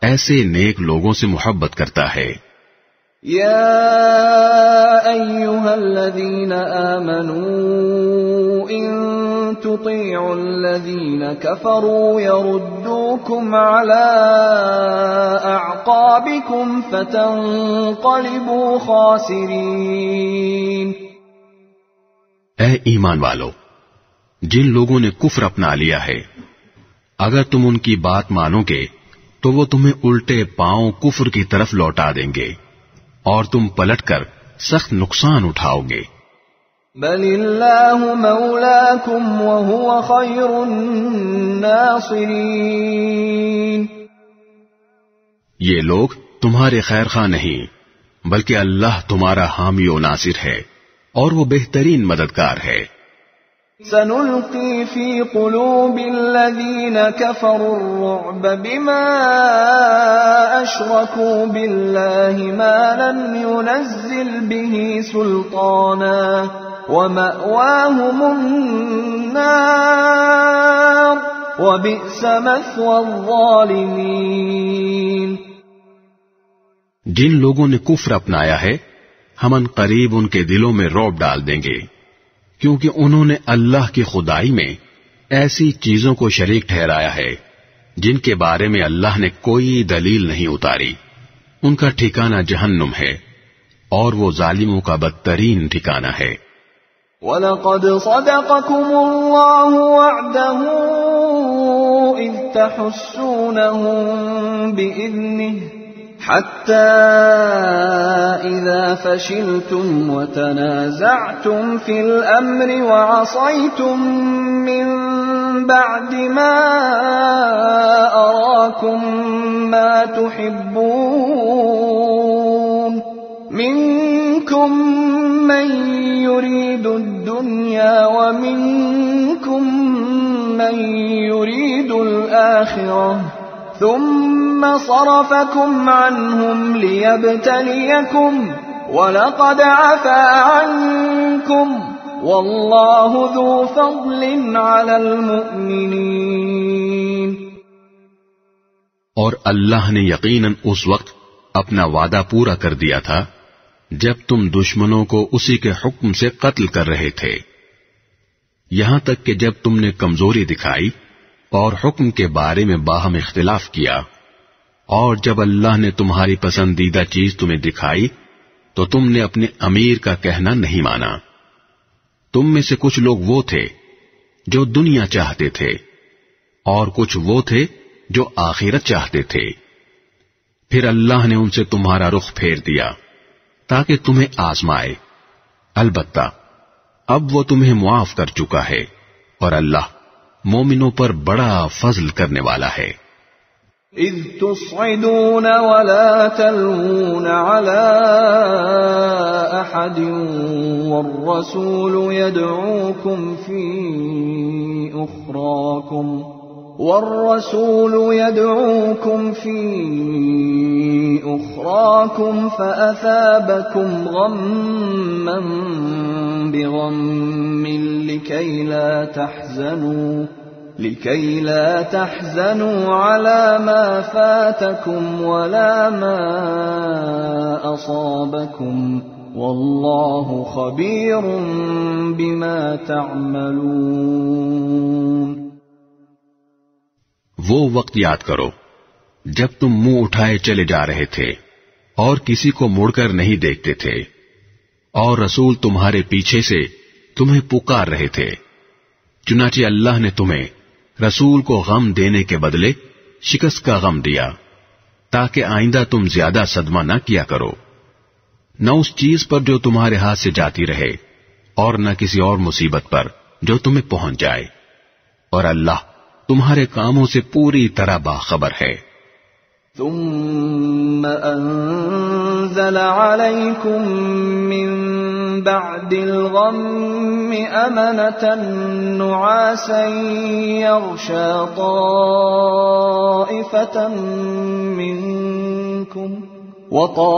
ایسے نیک لوگوں سے محبت کرتا ہے۔ يا أيها الذين آمنوا إن تطيعوا الذين كفروا يردوكم على أعقابكم فتنقلبوا خاسرين۔ اے ایمان والو، جن لوگوں نے کفر اپنا لیا ہے، اگر تم ان کی بات مانو گے تو وہ تمہیں الٹے پاؤں کفر کی طرف لوٹا دیں گے اور تم پلٹ کر سخت نقصان اٹھاؤ گے۔ بل اللہ مولاکم وہو خیر الناصرین۔ یہ لوگ تمہارے خیر خواہ نہیں بلکہ اللہ تمہارا حامی و ناصر ہے اور وہ بہترین مددگار ہے۔ سنلقی فی قلوب الذین کفروا الرعب بما اشرکوا باللہ ما لم ينزل به سلطانا ومأواهم النار وبئس مثوى الظالمین۔ جن لوگوں نے کفر اپنایا ہے ہم ان قریب ان کے دلوں میں رعب ڈال دیں گے، کیونکہ انہوں نے اللہ کی خدائی میں ایسی چیزوں کو شریک ٹھہرایا ہے جن کے بارے میں اللہ نے کوئی دلیل نہیں اتاری۔ ان کا ٹھکانہ جہنم ہے اور وہ ظالموں کا بدترین ٹھکانہ ہے۔ وَلَقَدْ صَدَقَكُمُ اللَّهُ وَعْدَهُ إِذْ تَحُسُّونَهُم بِإِذْنِهِ حتى إذا فشلتم وتنازعتم في الأمر وعصيتم من بعد ما أراكم ما تحبون منكم من يريد الدنيا ومنكم من يريد الآخرة ثم صرفكم عنهم ليبتليكم ولقد عفا عنكم والله ذو فضل على المؤمنين۔ اور اللہ نے یقیناً اس وقت اپنا وعدہ پورا کر دیا تھا جب تم دشمنوں کو اسی کے حکم سے قتل کر رہے تھے، یہاں تک کہ جب تم نے کمزوری دکھائی اور حکم کے بارے میں باہم اختلاف کیا، اور جب اللہ نے تمہاری پسندیدہ چیز تمہیں دکھائی تو تم نے اپنے امیر کا کہنا نہیں مانا۔ تم میں سے کچھ لوگ وہ تھے جو دنیا چاہتے تھے اور کچھ وہ تھے جو آخرت چاہتے تھے، پھر اللہ نے ان سے تمہارا رخ پھیر دیا تاکہ تمہیں آزمائے، البتہ اب وہ تمہیں معاف کر چکا ہے اور اللہ مومنوں پر بڑا فضل کرنے والا ہے۔ اذ تصعدون ولا تلوون على احد والرسول يدعوكم في أخراكم فأثابكم غما بغم لكي لا تحزنوا على ما فاتكم ولا ما أصابكم والله خبير بما تعملون۔ وہ وقت یاد کرو جب تم منہ اٹھائے چلے جا رہے تھے اور کسی کو مڑ کر نہیں دیکھتے تھے، اور رسول تمہارے پیچھے سے تمہیں پکار رہے تھے، چنانچہ اللہ نے تمہیں رسول کو غم دینے کے بدلے شکست کا غم دیا تاکہ آئندہ تم زیادہ صدمہ نہ کیا کرو، نہ اس چیز پر جو تمہارے ہاتھ سے جاتی رہے اور نہ کسی اور مصیبت پر جو تمہیں پہنچ جائے، اور اللہ تمہارے کاموں سے پوری طرح باخبر ہے۔ ثم انزل عليكم من بعد الغم أمنة نعاسا يغشى طائفة منكم وطائفة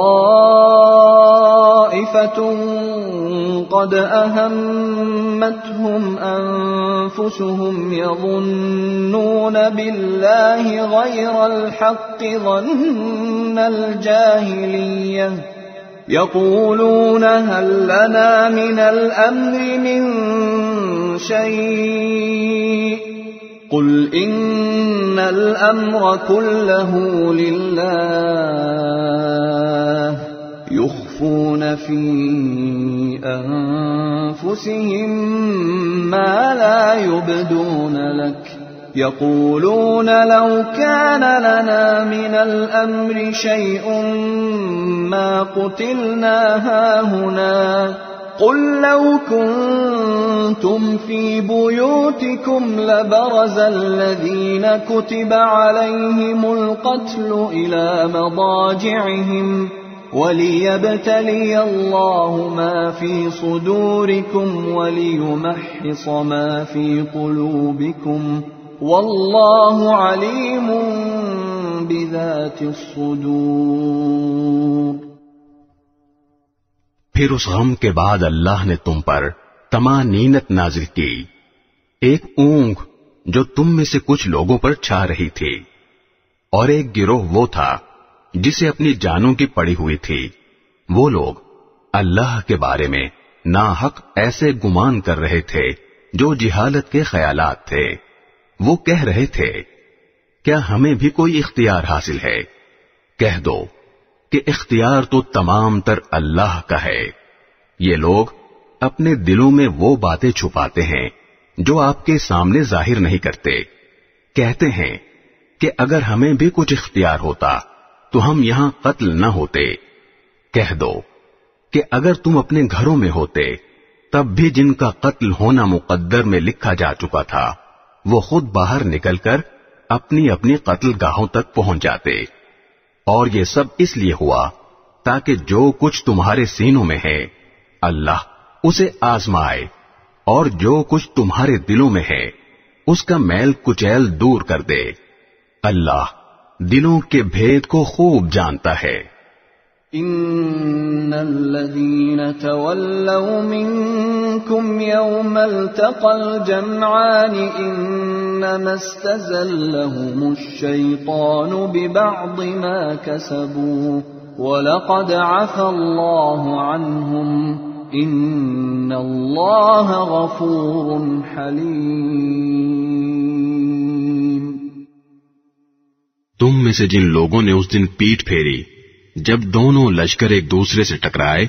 قد أهمتهم أنفسهم يظنون بالله غير الحق ظن الجاهلية يقولون هل لنا من الأمر من شيء قل إن الأمر كله لله يخفون في أنفسهم ما لا يبدون لك يقولون لو كان لنا من الأمر شيء ما قتلنا هاهنا قل لو كنتم في بيوتكم لبرز الذين كتب عليهم القتل إلى مضاجعهم وليبتلي الله ما في صدوركم وليمحص ما في قلوبكم والله عليم بذات الصدور۔ پھر اس غم کے بعد اللہ نے تم پر طمانینت نازل کی، ایک اونگ جو تم میں سے کچھ لوگوں پر چھا رہی تھی، اور ایک گروہ وہ تھا جسے اپنی جانوں کی پڑی ہوئی تھی۔ وہ لوگ اللہ کے بارے میں ناحق ایسے گمان کر رہے تھے جو جہالت کے خیالات تھے۔ وہ کہہ رہے تھے کیا ہمیں بھی کوئی اختیار حاصل ہے؟ کہہ دو کہ اختیار تو تمام تر اللہ کا ہے۔ یہ لوگ اپنے دلوں میں وہ باتیں چھپاتے ہیں جو آپ کے سامنے ظاہر نہیں کرتے۔ کہتے ہیں کہ اگر ہمیں بھی کچھ اختیار ہوتا تو ہم یہاں قتل نہ ہوتے۔ کہہ دو کہ اگر تم اپنے گھروں میں ہوتے تب بھی جن کا قتل ہونا مقدر میں لکھا جا چکا تھا وہ خود باہر نکل کر اپنی اپنی قتل گاہوں تک پہنچ جاتے، اور یہ سب اس لیے ہوا تاکہ جو کچھ تمہارے سینوں میں ہے اللہ اسے آزمائے، اور جو کچھ تمہارے دلوں میں ہے اس کا میل کچیل دور کر دے۔ اللہ دلوں کے بھید کو خوب جانتا ہے۔ ان الذين تولوا منكم يوم التقى الجمعان انما استزلهم الشيطان ببعض ما كسبوا ولقد عفى الله عنهم ان الله غفور حليم۔ تم میں سے جن لوگوں نے اس دن پیٹھ پھیری جب دونوں لشکر ایک دوسرے سے ٹکرائے،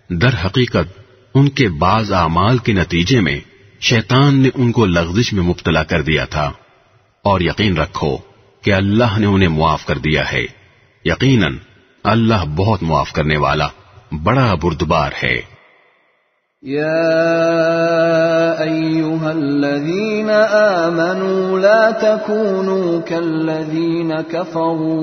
در حقیقت ان کے بعض اعمال کے نتیجے میں شیطان نے ان کو لغزش میں مبتلا کر دیا تھا، اور یقین رکھو کہ اللہ نے انہیں معاف کر دیا ہے۔ یقیناً اللہ بہت معاف کرنے والا بڑا بردبار ہے۔ يا أيها الذين آمنوا لا تكونوا كالذين كفروا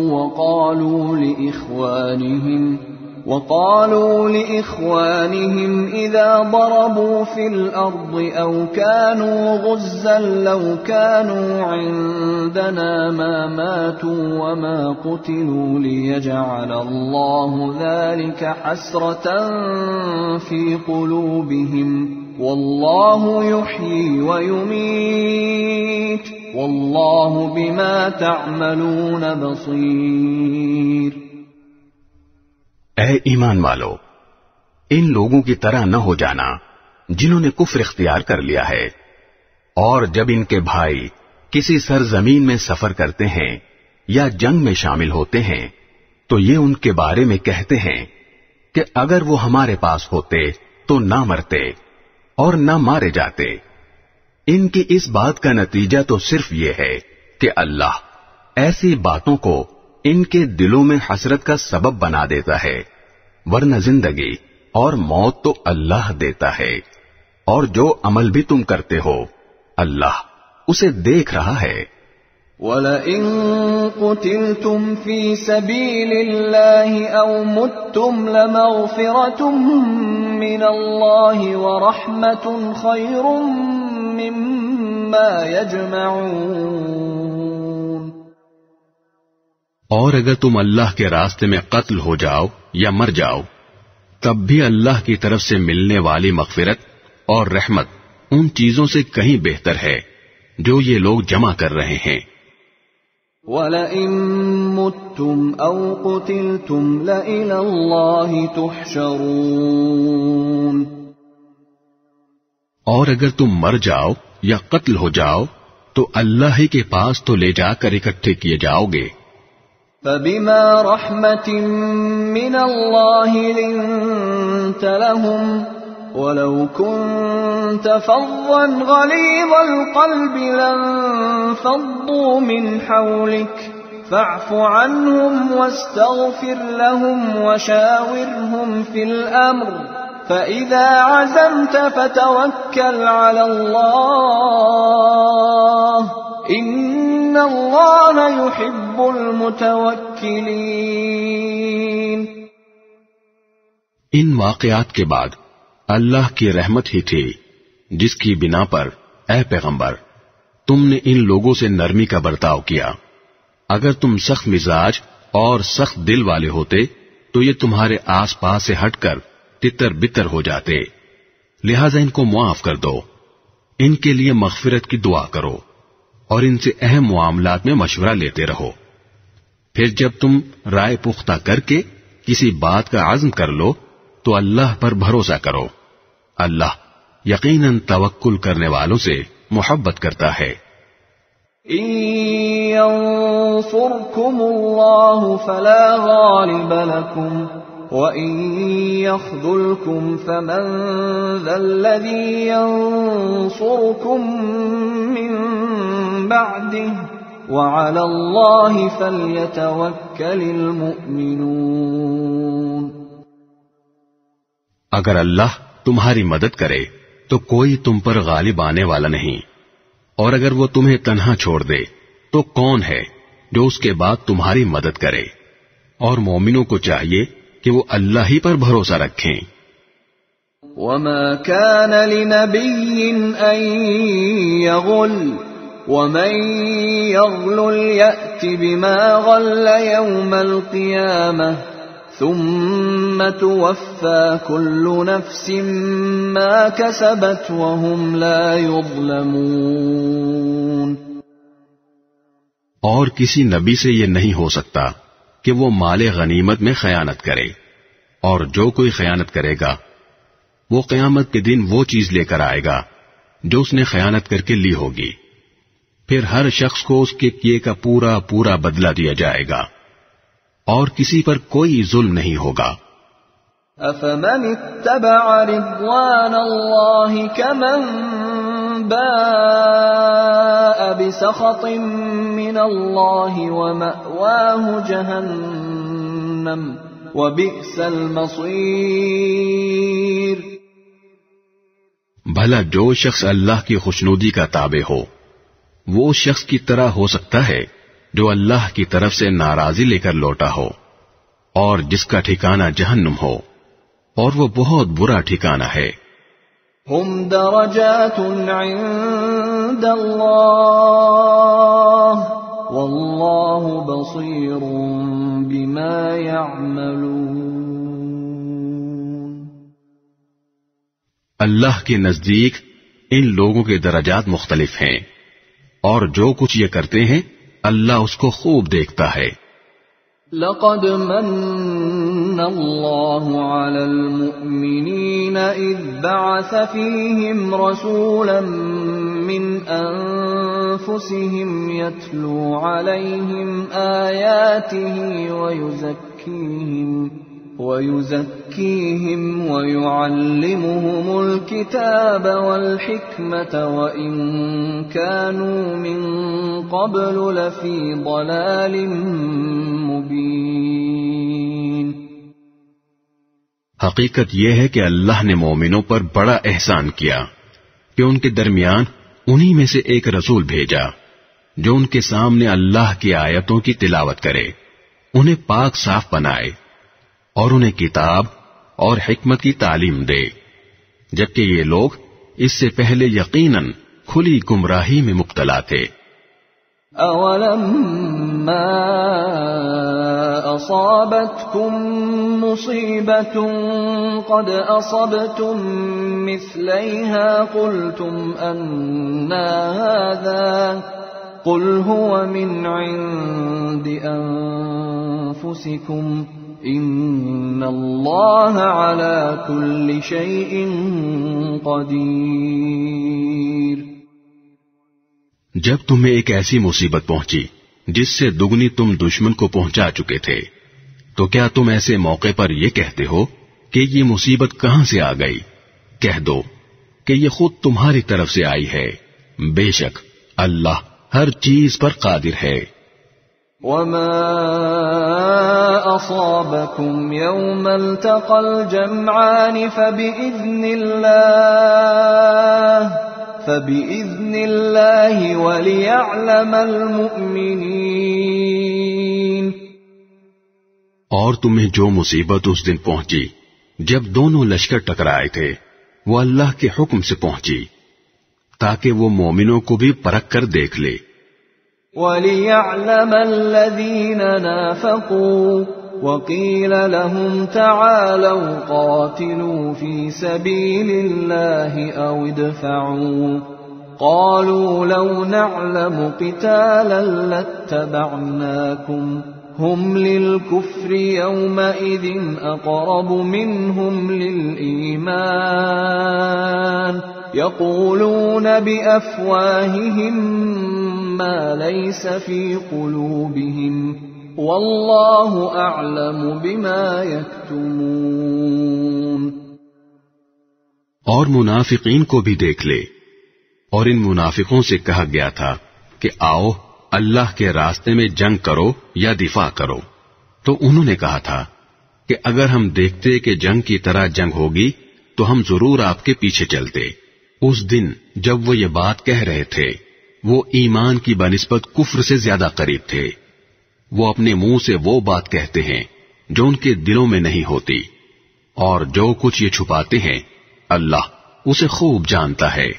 وقالوا لإخوانهم إذا ضربوا في الأرض أو كانوا غزا لو كانوا عندنا ما ماتوا وما قتلوا ليجعل الله ذلك حسرة في قلوبهم والله يحيي ويميت والله بما تعملون بصير۔ اے ایمان والو، ان لوگوں کی طرح نہ ہو جانا جنہوں نے کفر اختیار کر لیا ہے، اور جب ان کے بھائی کسی سرزمین میں سفر کرتے ہیں یا جنگ میں شامل ہوتے ہیں تو یہ ان کے بارے میں کہتے ہیں کہ اگر وہ ہمارے پاس ہوتے تو نہ مرتے اور نہ مارے جاتے۔ ان کی اس بات کا نتیجہ تو صرف یہ ہے کہ اللہ ایسی باتوں کو ان کے دلوں میں حسرت کا سبب بنا دیتا ہے، ورنہ زندگی اور موت تو اللہ دیتا ہے، اور جو عمل بھی تم کرتے ہو اللہ اسے دیکھ رہا ہے۔ وَلَئِن قُتِلْتُمْ فِي سَبِيلِ اللَّهِ أَوْ مُتُّمْ لَمَغْفِرَةٌ مِّنَ اللَّهِ وَرَحْمَةٌ خَيْرٌ مِّمَّا يَجْمَعُونَ۔ اور اگر تم اللہ کے راستے میں قتل ہو جاؤ یا مر جاؤ تب بھی اللہ کی طرف سے ملنے والی مغفرت اور رحمت ان چیزوں سے کہیں بہتر ہے جو یہ لوگ جمع کر رہے ہیں۔ وَلَئِن مُتُّمْ أَوْ قُتِلْتُمْ لَإِلَى اللَّهِ تُحْشَرُونَ۔ اور اگر تم مر جاؤ یا قتل ہو جاؤ تو اللہ ہی کے پاس تو لے جا کر اکٹھے کیے جاؤ گے. فبما رحمة من الله لنت لهم ولو كنت فظا غليظ القلب لانفضوا من حولك فاعف عنهم واستغفر لهم وشاورهم في الأمر فإذا عزمت فتوكل على الله إن الله يحب المتوكلين. ان واقعات کے بعد اللہ کی رحمت ہی تھی جس کی بنا پر اے پیغمبر تم نے ان لوگوں سے نرمی کا برتاؤ کیا. اگر تم سخت مزاج اور سخت دل والے ہوتے تو یہ تمہارے آس پاس سے ہٹ کر تتر بتر ہو جاتے. لہذا ان کو معاف کر دو، ان کے لیے مغفرت کی دعا کرو اور ان سے اہم معاملات میں مشورہ لیتے رہو. پھر جب تم رائے پختہ کر کے کسی بات کا عزم کر لو تو اللہ پر بھروسہ کرو. اللہ یقیناً توکل کرنے والوں سے محبت کرتا ہے. إن ينصركم الله فلا غالب لكم وإن يخذلكم فمن ذا الذي ينصركم من بعده وعلى الله فليتوكل المؤمنون. اگر اللہ تمہاری مدد کرے تو کوئی تم پر غالب آنے والا نہیں، اور اگر وہ تمہیں تنہا چھوڑ دے تو کون ہے جو اس کے بعد تمہاری مدد کرے. اور مومنوں کو چاہیے کہ وہ اللہ ہی پر بھروسہ رکھیں. وما كان لنبي أن يغل ومن يغل يأت بما غل يوم القيامة ثم توفى كل نفس ما كسبت وهم لا يظلمون. اور کسی نبی سے یہ نہیں ہو سکتا کہ وہ مال غنیمت میں خیانت کرے، اور جو کوئی خیانت کرے گا وہ قیامت کے دن وہ چیز لے کر آئے گا جو اس نے خیانت کر کے لی ہوگی. پھر ہر شخص کو اس کے کیے کا پورا پورا بدلہ دیا جائے گا اور کسی پر کوئی ظلم نہیں ہوگا. أفمن اتبع رضوان الله كمن باء بسخط من الله ومأواه جهنم وبئس المصير. بھلا جو شخص اللہ کی خوشنودی کا تابع ہو وہ اس شخص کی طرح ہو سکتا ہے جو اللہ کی طرف سے ناراضی لے کر لوٹا ہو اور جس کا ٹھکانہ جہنم ہو، اور وہ بہت برا ٹھکانہ ہے. هم درجات عند الله والله بصير بما يعملون. اللہ کے نزدیک ان لوگوں کے درجات مختلف ہیں اور جو کچھ یہ کرتے ہیں اللہ اس کو خوب دیکھتا ہے. لقد من الله على المؤمنين إذ بعث فيهم رسولا من أنفسهم يتلو عليهم آياته ويزكيهم ويعلمهم الكتاب والحكمة وإن كانوا من قبل لفي ضلال مبين. حقیقت یہ ہے کہ اللہ نے مومنوں پر بڑا احسان کیا کہ ان کے درمیان انہی میں سے ایک رسول بھیجا جو ان کے سامنے اللہ کی آیتوں کی تلاوت کرے، انہیں پاک صاف بنائے اور انہیں کتاب اور حکمت کی تعلیم دے، جبکہ یہ لوگ اس سے پہلے یقیناً کھلی گمراہی میں مبتلا تھے. أَوَلَمَّا أَصَابَتْكُم مُّصِيبَةٌ قَدْ أَصَبْتُم مِّثْلَيْهَا قُلْتُمْ أَنَّىٰ هَٰذَا قُلْ هُوَ مِنْ عِندِ أَنفُسِكُمْ ان اللہ علی کل شیء قدیر۔ جب تمہیں ایک ایسی مصیبت پہنچی جس سے دگنی تم دشمن کو پہنچا چکے تھے، تو کیا تم ایسے موقع پر یہ کہتے ہو کہ یہ مصیبت کہاں سے آ گئی؟ کہہ دو کہ یہ خود تمہاری طرف سے آئی ہے، بے شک اللہ ہر چیز پر قادر ہے۔ وما أصابكم يوم التقى الجمعان فبإذن الله وليعلم المؤمنين۔ اور تمہیں جو مصیبت اس دن پہنچی جب دونوں لشکر ٹکرائے تھے، وہ اللہ کے حکم سے پہنچی تاکہ وہ مومنوں کو بھی پرکھ کر دیکھ لے۔ وَلِيَعْلَمَ الَّذِينَ نَافَقُوا وَقِيلَ لَهُمْ تَعَالَوْا قَاتِلُوا فِي سَبِيلِ اللَّهِ أَوْ ادْفَعُوا قَالُوا لَوْ نَعْلَمُ قِتَالًا لَاتَّبَعْنَاكُمْ هُمْ لِلْكُفْرِ يَوْمَئِذٍ أَقْرَبُ مِنْهُمْ لِلْإِيمَانِ يَقُولُونَ بِأَفْوَاهِهِمْ مَا لَيْسَ فِي قُلُوبِهِمْ وَاللَّهُ أَعْلَمُ بِمَا يَكْتُمُونَ۔ اور منافقین کو بھی دیکھ لے، اور ان منافقوں سے کہا گیا تھا کہ آؤ اللہ کے راستے میں جنگ کرو یا دفاع کرو، تو انہوں نے کہا تھا کہ اگر ہم دیکھتے کہ جنگ کی طرح جنگ ہوگی تو ہم ضرور آپ کے پیچھے چلتے۔ اس دن جب وہ یہ بات کہہ رہے تھے، وہ ایمان کی بنسبت کفر سے زیادہ قریب تھے۔ وہ اپنے منہ سے وہ بات کہتے ہیں جو ان کے دلوں میں نہیں ہوتی، اور جو کچھ یہ چھپاتے ہیں اللہ اسے خوب جانتا ہے۔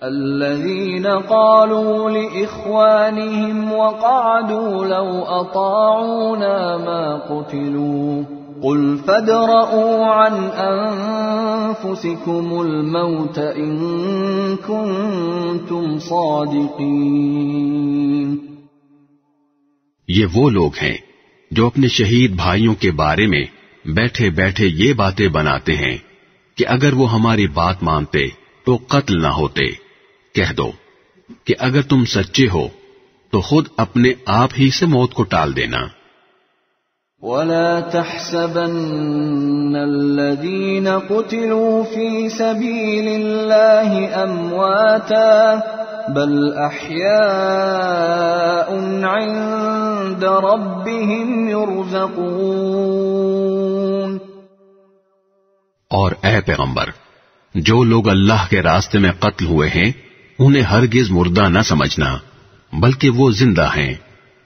الذين قالوا لإخوانهم وقعدوا لو أطاعونا ما قتلوا قل فادرءوا عن أنفسكم الموت إن كنتم صادقين۔ یہ وہ لوگ ہیں جو اپنے شہید بھائیوں کے بارے میں بیٹھے بیٹھے یہ باتیں بناتے ہیں کہ اگر وہ ہماری بات مانتے تو قتل نہ ہوتے۔ کہہ دو کہ اگر تم سچے ہو تو خود اپنے آپ ہی سے موت کو ٹال دینا۔ وَلَا تَحْسَبَنَّ الَّذِينَ قُتِلُوا فِي سَبِيلِ اللَّهِ أَمْوَاتًا بَلْ أَحْيَاءٌ عِندَ رَبِّهِمْ يُرْزَقُونَ۔ اور اے پیغمبر، جو لوگ اللہ کے راستے میں قتل ہوئے ہیں انہیں ہرگز مردہ نہ سمجھنا، بلکہ وہ زندہ ہیں،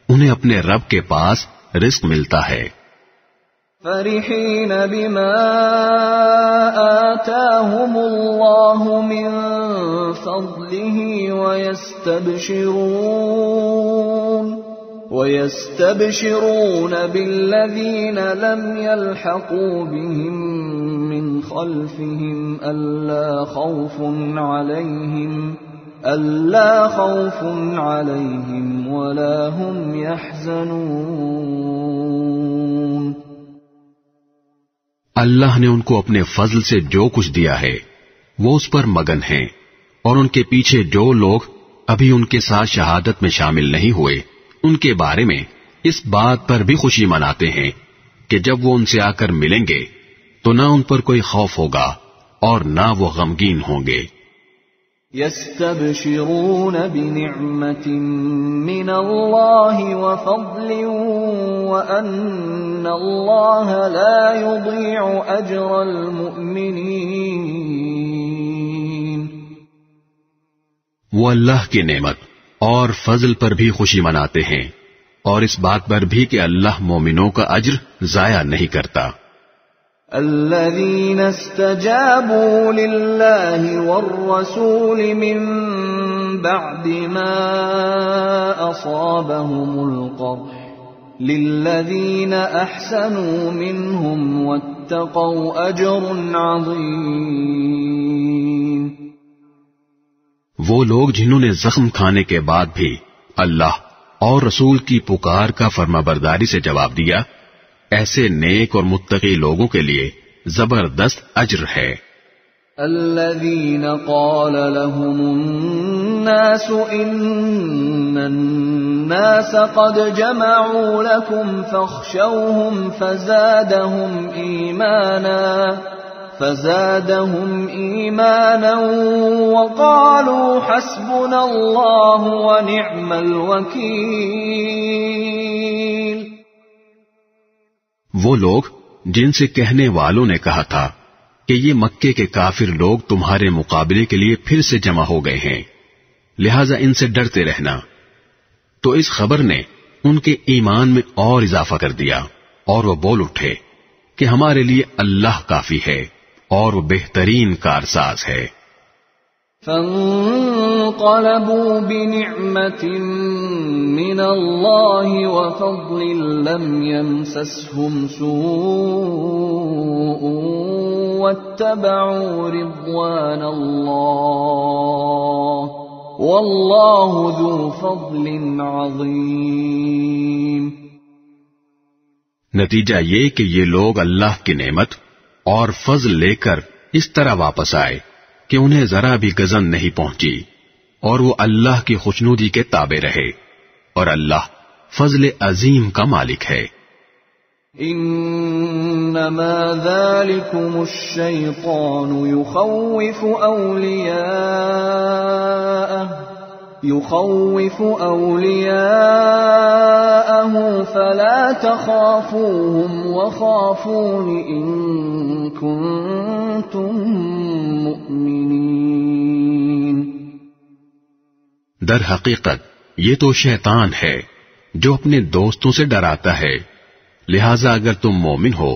انہیں اپنے رب کے پاس رزق ملتا ہے۔ فرحین بما آتاهم اللہ من فضله ويستبشرون بالذین لم يلحقوا بهم من خلفهم ألا خوف عليهم ولا هم يحزنون۔ اللہ نے ان کو اپنے فضل سے جو کچھ دیا ہے وہ اس پر مگن ہیں، اور ان کے پیچھے جو لوگ ابھی ان کے ساتھ شہادت میں شامل نہیں ہوئے ان کے بارے میں اس بات پر بھی خوشی مناتے ہیں کہ جب وہ ان سے آ کر ملیں گے تو نہ ان پر کوئی خوف ہوگا اور نہ وہ غمگین ہوں گے۔ يستبشرون بنعمة من الله وفضل وأن الله لا يضيع أجر المؤمنين۔ وہ اللہ کی نعمت اور فضل پر بھی خوشی مناتے ہیں، اور اس بات پر بھی کہ اللہ مومنوں کا اجر ضائع نہیں کرتا۔ الذين استجابوا لله والرسول من بعد ما أصابهم القرح للذين أحسنوا منهم واتقوا أجر عظيم۔ وہ لوگ جنہوں نے زخم کھانے کے بعد بھی اللہ اور رسول کی پکار کا فرمانبرداری سے جواب دیا، ایسے نیک اور متقی لوگوں کے لیے زبردست اجر ہے۔ الذين قال لهم الناس إن الناس قد جمعوا لكم فاخشوهم فزادهم إيمانا وقالوا حسبنا الله ونعم الوكيل۔ وہ لوگ جن سے کہنے والوں نے کہا تھا کہ یہ مکے کے کافر لوگ تمہارے مقابلے کے لیے پھر سے جمع ہو گئے ہیں، لہذا ان سے ڈرتے رہنا، تو اس خبر نے ان کے ایمان میں اور اضافہ کر دیا، اور وہ بول اٹھے کہ ہمارے لیے اللہ کافی ہے اور وہ بہترین کارساز ہے۔ فانقلبوا بنعمة من الله وفضل لم يمسسهم سوء واتبعوا رضوان الله والله ذو فضل عظيم۔ نتیجہ یہ کہ یہ لوگ اللہ کی نعمت اور فضل لے کر اس طرح واپس آئے کہ انہیں ذرا بھی گزن نہیں پہنچی، اور وہ اللہ کی خوشنودی کے تابع رہے، اور اللہ فضل عظیم کا مالک ہے۔ انما ذلكم الشيطان يخوف أولياءه فلا تخافوهم وخافون إن كنتم مؤمنين۔ در حقیقت یہ تو شیطان ہے جو اپنے دوستوں سے ڈراتا ہے، لہذا اگر تم مومن ہو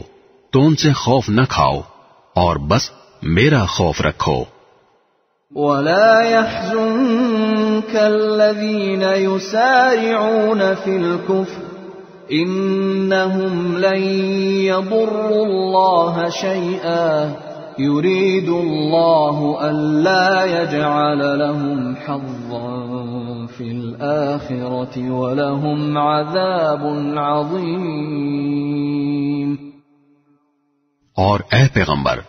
تو ان سے خوف نہ کھاؤ اور بس میرا خوف رکھو۔ ولا يحزنك الذين يسارعون في الكفر إنهم لن يضروا الله شيئا يريد الله ألا يجعل لهم حظا في الآخرة ولهم عذاب عظيم۔ اور اے پیغمبر،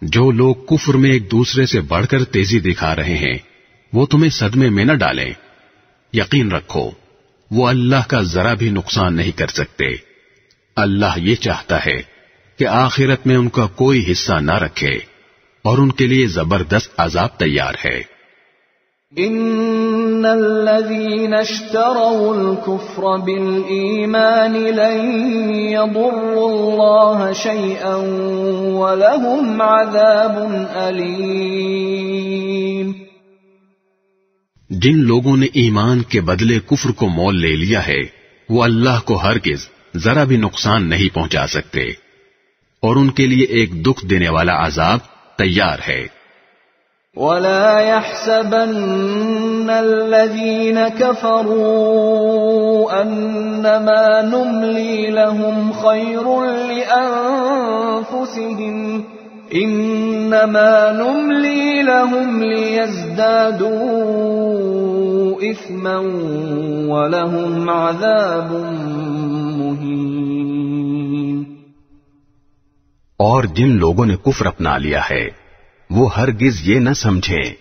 جو لوگ کفر میں ایک دوسرے سے بڑھ کر تیزی دکھا رہے ہیں وہ تمہیں صدمے میں نہ ڈالیں، یقین رکھو وہ اللہ کا ذرا بھی نقصان نہیں کر سکتے۔ اللہ یہ چاہتا ہے کہ آخرت میں ان کا کوئی حصہ نہ رکھے اور ان کے لیے زبردست عذاب تیار ہے۔ ان الذين اشتروا الكفر بالإيمان لن يضروا الله شيئا ولهم عذاب أليم۔ جن لوگوں نے ایمان کے بدلے کفر کو مول لے لیا ہے وہ اللہ کو ہرگز ذرا بھی نقصان نہیں پہنچا سکتے، اور ان کے لیے ایک دکھ دینے والا عذاب تیار ہے۔ ولا يحسبن الذين كفروا أنما نملي لهم خير لأنفسهم إنما نملي لهم ليزدادوا إثما ولهم عذاب مهين۔ اور جن لوگوں نے کفر اپنا لیا ہے وہ ہرگز یہ نہ سمجھیں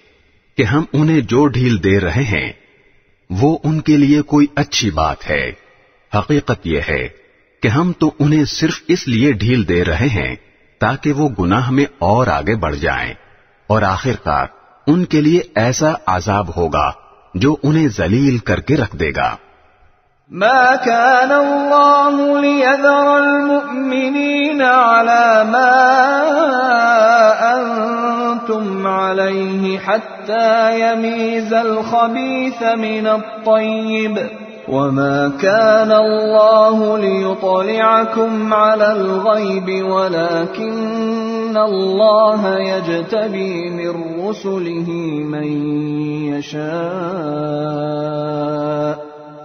کہ ہم انہیں جو ڈھیل دے رہے ہیں وہ ان کے لیے کوئی اچھی بات ہے۔ حقیقت یہ ہے کہ ہم تو انہیں صرف اس لیے ڈھیل دے رہے ہیں تاکہ وہ گناہ میں اور آگے بڑھ جائیں، اور آخرکار ان کے لیے ایسا عذاب ہوگا جو انہیں ذلیل کر کے رکھ دے گا۔ ما كان الله ليذر المؤمنين على ما أنتم عليه حتى يميز الخبيث من الطيب وما كان الله ليطلعكم على الغيب ولكن الله يجتبي من رسله من يشاء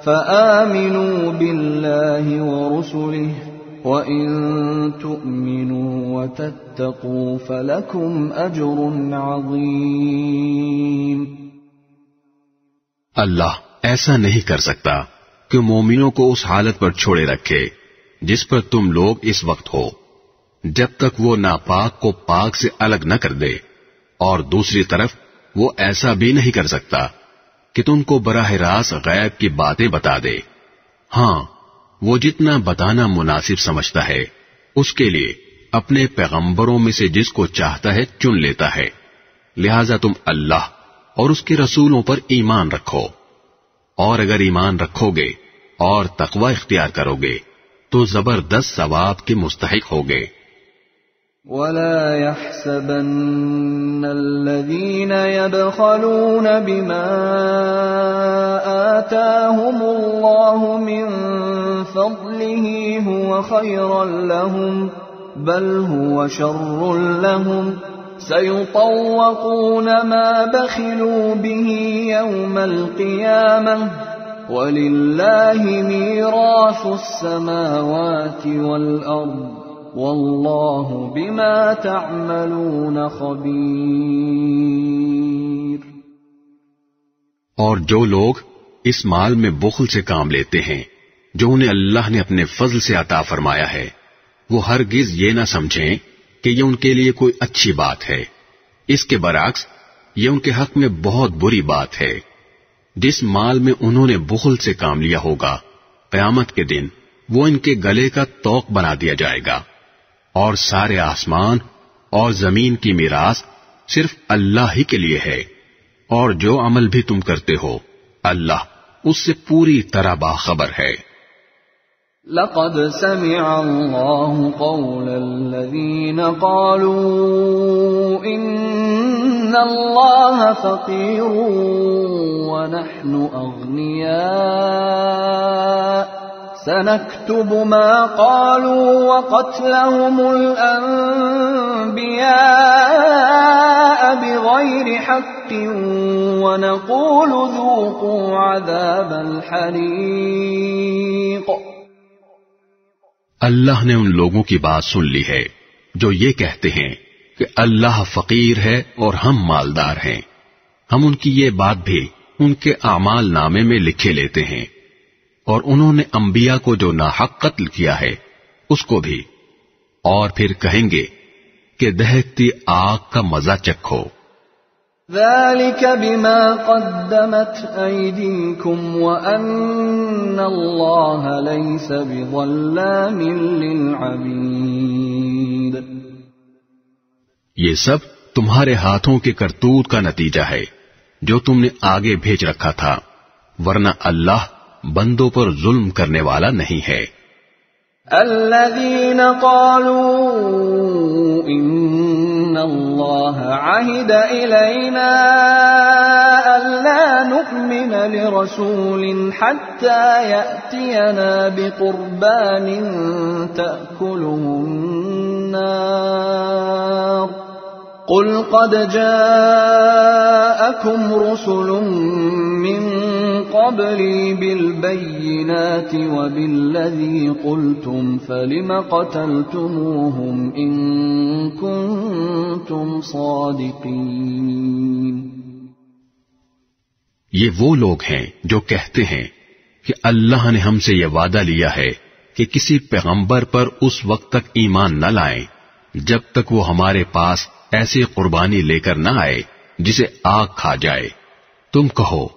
فآمنوا بالله ورسله وإن تؤمنوا وتتقوا فلكم أجر عظيم۔ اللہ ایسا نہیں کر سکتا کہ مومنوں کو اس حالت پر چھوڑے رکھے جس پر تم لوگ اس وقت ہو، جب تک وہ ناپاک کو پاک سے الگ نہ کر دے، اور دوسری طرف وہ ایسا بھی نہیں کر سکتا کہ تم کو براہ راست غیب کی باتیں بتا دے۔ ہاں، وہ جتنا بتانا مناسب سمجھتا ہے اس کے لیے اپنے پیغمبروں میں سے جس کو چاہتا ہے چن لیتا ہے، لہذا تم اللہ اور اس کے رسولوں پر ایمان رکھو، اور اگر ایمان رکھو گے اور تقوی اختیار کرو گے تو زبردست ثواب کے مستحق ہوگے۔ وَلَا يَحْسَبَنَّ الَّذِينَ يَبْخَلُونَ بِمَا آتَاهُمُ اللَّهُ مِنْ فَضْلِهِ هُوَ خَيْرًا لَهُمْ بَلْ هُوَ شَرٌّ لَهُمْ سَيُطَوَّقُونَ مَا بَخِلُوا بِهِ يَوْمَ الْقِيَامَةِ وَلِلَّهِ مِيرَاثُ السَّمَاوَاتِ وَالْأَرْضِ وَاللَّهُ بِمَا تَعْمَلُونَ خَبِيرٌ۔ اور جو لوگ اس مال میں بخل سے کام لیتے ہیں جو انہیں اللہ نے اپنے فضل سے عطا فرمایا ہے، وہ ہرگز یہ نہ سمجھیں کہ یہ ان کے لیے کوئی اچھی بات ہے، اس کے برعکس یہ ان کے حق میں بہت بری بات ہے۔ جس مال میں انہوں نے بخل سے کام لیا ہوگا، قیامت کے دن وہ ان کے گلے کا طوق بنا دیا جائے گا، اور سارے آسمان اور زمین کی میراث صرف اللہ ہی کے لیے ہے، اور جو عمل بھی تم کرتے ہو اللہ اس سے پوری طرح باخبر ہے۔ لقد سمع الله قول الذين قالوا إن الله فقير ونحن أغنياء سنكتب ما قالوا وقتلهم الأنبياء بغير حق ونقول ذوقوا عذاب الحريق۔ اللہ نے ان لوگوں کی بات سن لی ہے جو یہ کہتے ہیں کہ اللہ فقیر ہے اور ہم مالدار ہیں، ہم ان کی یہ بات بھی ان کے اعمال نامے میں لکھے لیتے ہیں، اور انہوں نے انبیاء کو جو ناحق قتل کیا ہے اس کو بھی، اور پھر کہیں گے کہ دہکتی آگ کا مزہ چکھو۔ ذلك بما قدمت أيديكم وأن الله ليس بظلام للعبيد۔ یہ سب تمہارے ہاتھوں کے کرتوت کا نتیجہ ہے جو تم نے آگے بھیج رکھا تھا، ورنہ اللہ بندوں پر ظلم کرنے والا نہیں ہے۔ الذين قالوا إن الله عهد إلينا ألا نؤمن لرسول حتى يأتينا بقربان تأكله النار قل قد جاءكم رسل من قبلي بالبينات وبالذي قلتم فلم قتلتموهم إن كنتم صادقين۔ یہ وہ لوگ ہیں جو کہتے ہیں کہ اللہ نے ہم سے یہ وعدہ لیا ہے کہ کسی پیغمبر پر اس وقت تک ایمان نہ لائیں جب تک وہ ہمارے پاس ایسی قربانی لے کر نہ آئے جسے آگ کھا جائے۔ تم کہو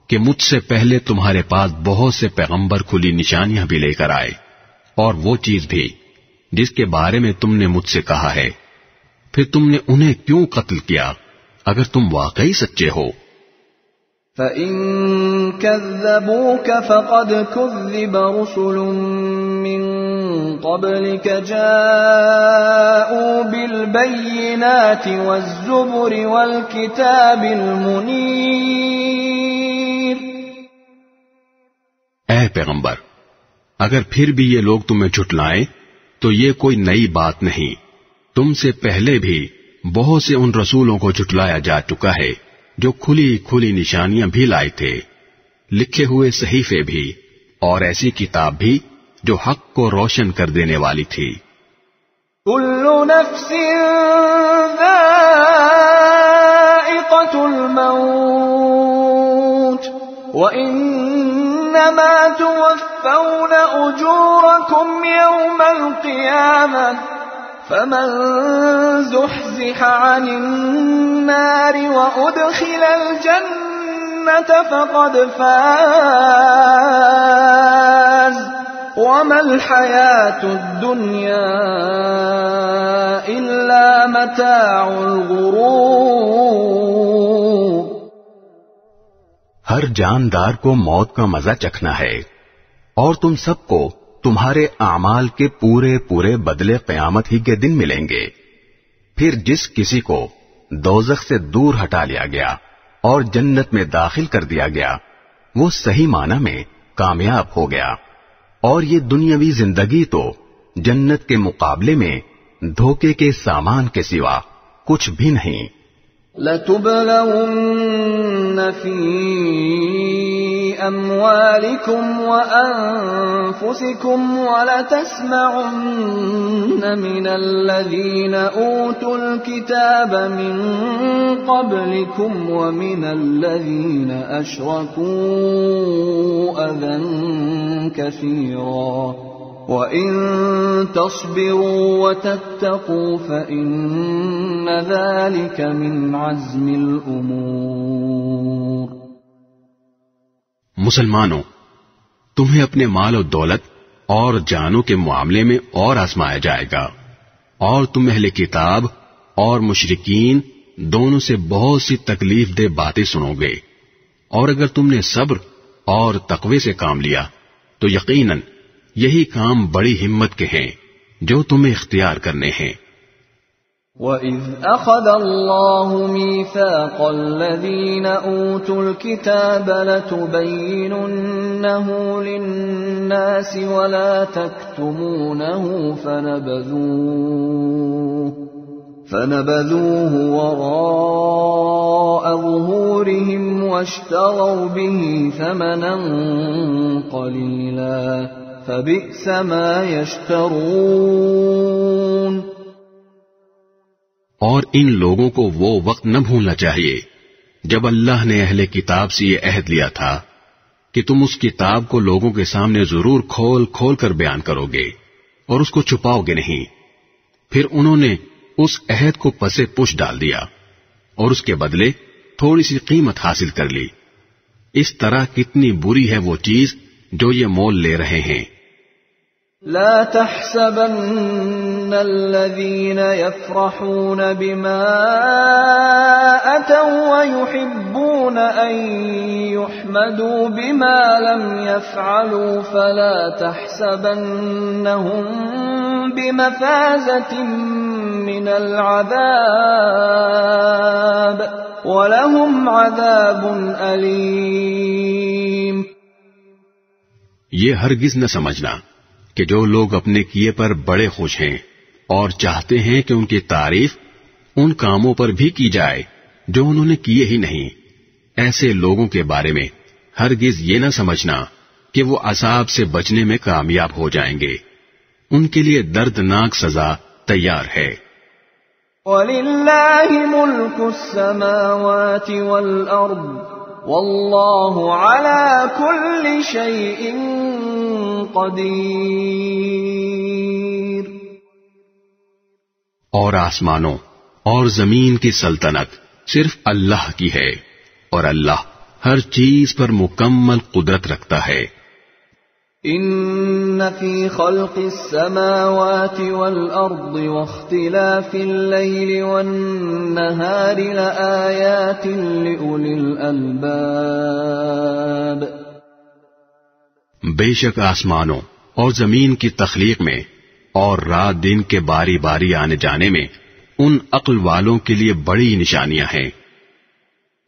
کہ مجھ سے پہلے تمہارے پاس بہت سے پیغمبر کھلی نشانیاں بھی لے کر آئے، اور وہ چیز بھی جس کے بارے میں تم نے مجھ سے کہا ہے، پھر تم نے انہیں کیوں قتل کیا اگر تم واقعی سچے ہو؟ فَإِن كَذَّبُوكَ فَقَدْ كُذِّبَ رُسُلٌ مِّن قَبْلِكَ جَاءُوا بِالْبَيِّنَاتِ وَالزُّبُرِ وَالْكِتَابِ الْمُنِيرِ۔ اے پیغمبر، اگر پھر بھی یہ لوگ تمہیں جھٹلائیں تو یہ کوئی نئی بات نہیں، تم سے پہلے بھی بہت سے ان رسولوں کو جھٹلایا جا چکا ہے جو کھلی کھلی نشانیاں بھی لائے تھے، لکھے ہوئے صحیفے بھی، اور ایسی کتاب بھی جو حق کو روشن کر دینے والی تھی۔ كل نفس ذائقة الموت وإنما إنما توفون أجوركم يوم القيامة فمن زحزح عن النار وأدخل الجنة فقد فاز وما الحياة الدنيا إلا متاع الغرور۔ ہر جاندار کو موت کا مزہ چکھنا ہے، اور تم سب کو تمہارے اعمال کے پورے پورے بدلے قیامت ہی کے دن ملیں گے۔ پھر جس کسی کو دوزخ سے دور ہٹا لیا گیا اور جنت میں داخل کر دیا گیا، وہ صحیح معنی میں کامیاب ہو گیا، اور یہ دنیاوی زندگی تو جنت کے مقابلے میں دھوکے کے سامان کے سوا کچھ بھی نہیں۔ لَتُبْلَوُنَّ فِي أَمْوَالِكُمْ وَأَنفُسِكُمْ وَلَتَسْمَعُنَّ مِنَ الَّذِينَ أُوتُوا الْكِتَابَ مِنْ قَبْلِكُمْ وَمِنَ الَّذِينَ أَشْرَكُوا أَذًى كَثِيرًا وَإِن تَصْبِرُوا وَتَتَّقُوا فَإِنَّ ذَلِكَ مِنْ عَزْمِ الْأُمُورِ۔ مسلمانوں، تمہیں اپنے مال و دولت اور جانوں کے معاملے میں اور آزمایا جائے گا، اور تم اہل کتاب اور مشرکین دونوں سے بہت سی تکلیف دہ باتیں سنو گے، اور اگر تم نے صبر اور تقوی سے کام لیا تو یقیناً یہی کام بڑی ہمت کے ہیں جو تمہیں اختیار کرنے ہیں۔ وَإِذْ أَخَذَ اللَّهُ مِيثَاقَ الَّذِينَ أُوتُوا الْكِتَابَ لَتُبَيِّنُنَّهُ لِلنَّاسِ وَلَا تَكْتُمُونَهُ فَنَبَذُوهُ وَرَاءَ ظُهُورِهِمْ وَاشْتَرَوْا بِهِ ثَمَنًا قَلِيلًا فَبِئْسَ مَا يَشْتَرُونَ۔ اور ان لوگوں کو وہ وقت نہ بھولنا چاہیے جب اللہ نے اہل کتاب سے یہ عہد لیا تھا کہ تم اس کتاب کو لوگوں کے سامنے ضرور کھول کھول کر بیان کرو گے اور اس کو چھپاؤ گے نہیں۔ پھر انہوں نے اس عہد کو پسے پش ڈال دیا اور اس کے بدلے تھوڑی سی قیمت حاصل کر لی۔ اس طرح کتنی بری ہے وہ چیز جو یہ مول لے رہے ہیں۔ لا تحسبن الذين يفرحون بما أتوا ويحبون أن يحمدوا بما لم يفعلوا فلا تحسبنهم بمفازة من العذاب ولهم عذاب أليم۔ یہ ہرگز نہ سمجھنا کہ جو لوگ اپنے کیے پر بڑے خوش ہیں اور چاہتے ہیں کہ ان کی تعریف ان کاموں پر بھی کی جائے جو انہوں نے کیے ہی نہیں، ایسے لوگوں کے بارے میں ہرگز یہ نہ سمجھنا کہ وہ عذاب سے بچنے میں کامیاب ہو جائیں گے، ان کے لیے دردناک سزا تیار ہے۔ وَلِلَّهِ مُلْكُ السَّمَاوَاتِ وَالْأَرْضِ وَاللَّهُ عَلَى كُلِّ شَيْءٍ قدیر۔ اور آسمانوں اور زمین کی سلطنت صرف اللہ کی ہے، اور اللہ ہر چیز پر مکمل قدرت رکھتا ہے۔ ان فی خلق السماوات والارض واختلاف الليل والنهار لآیات لأولی الالباب۔ بے شک آسمانوں اور زمین کی تخلیق میں اور رات دن کے باری باری آنے جانے میں ان عقل والوں کے لیے بڑی نشانیاں ہیں۔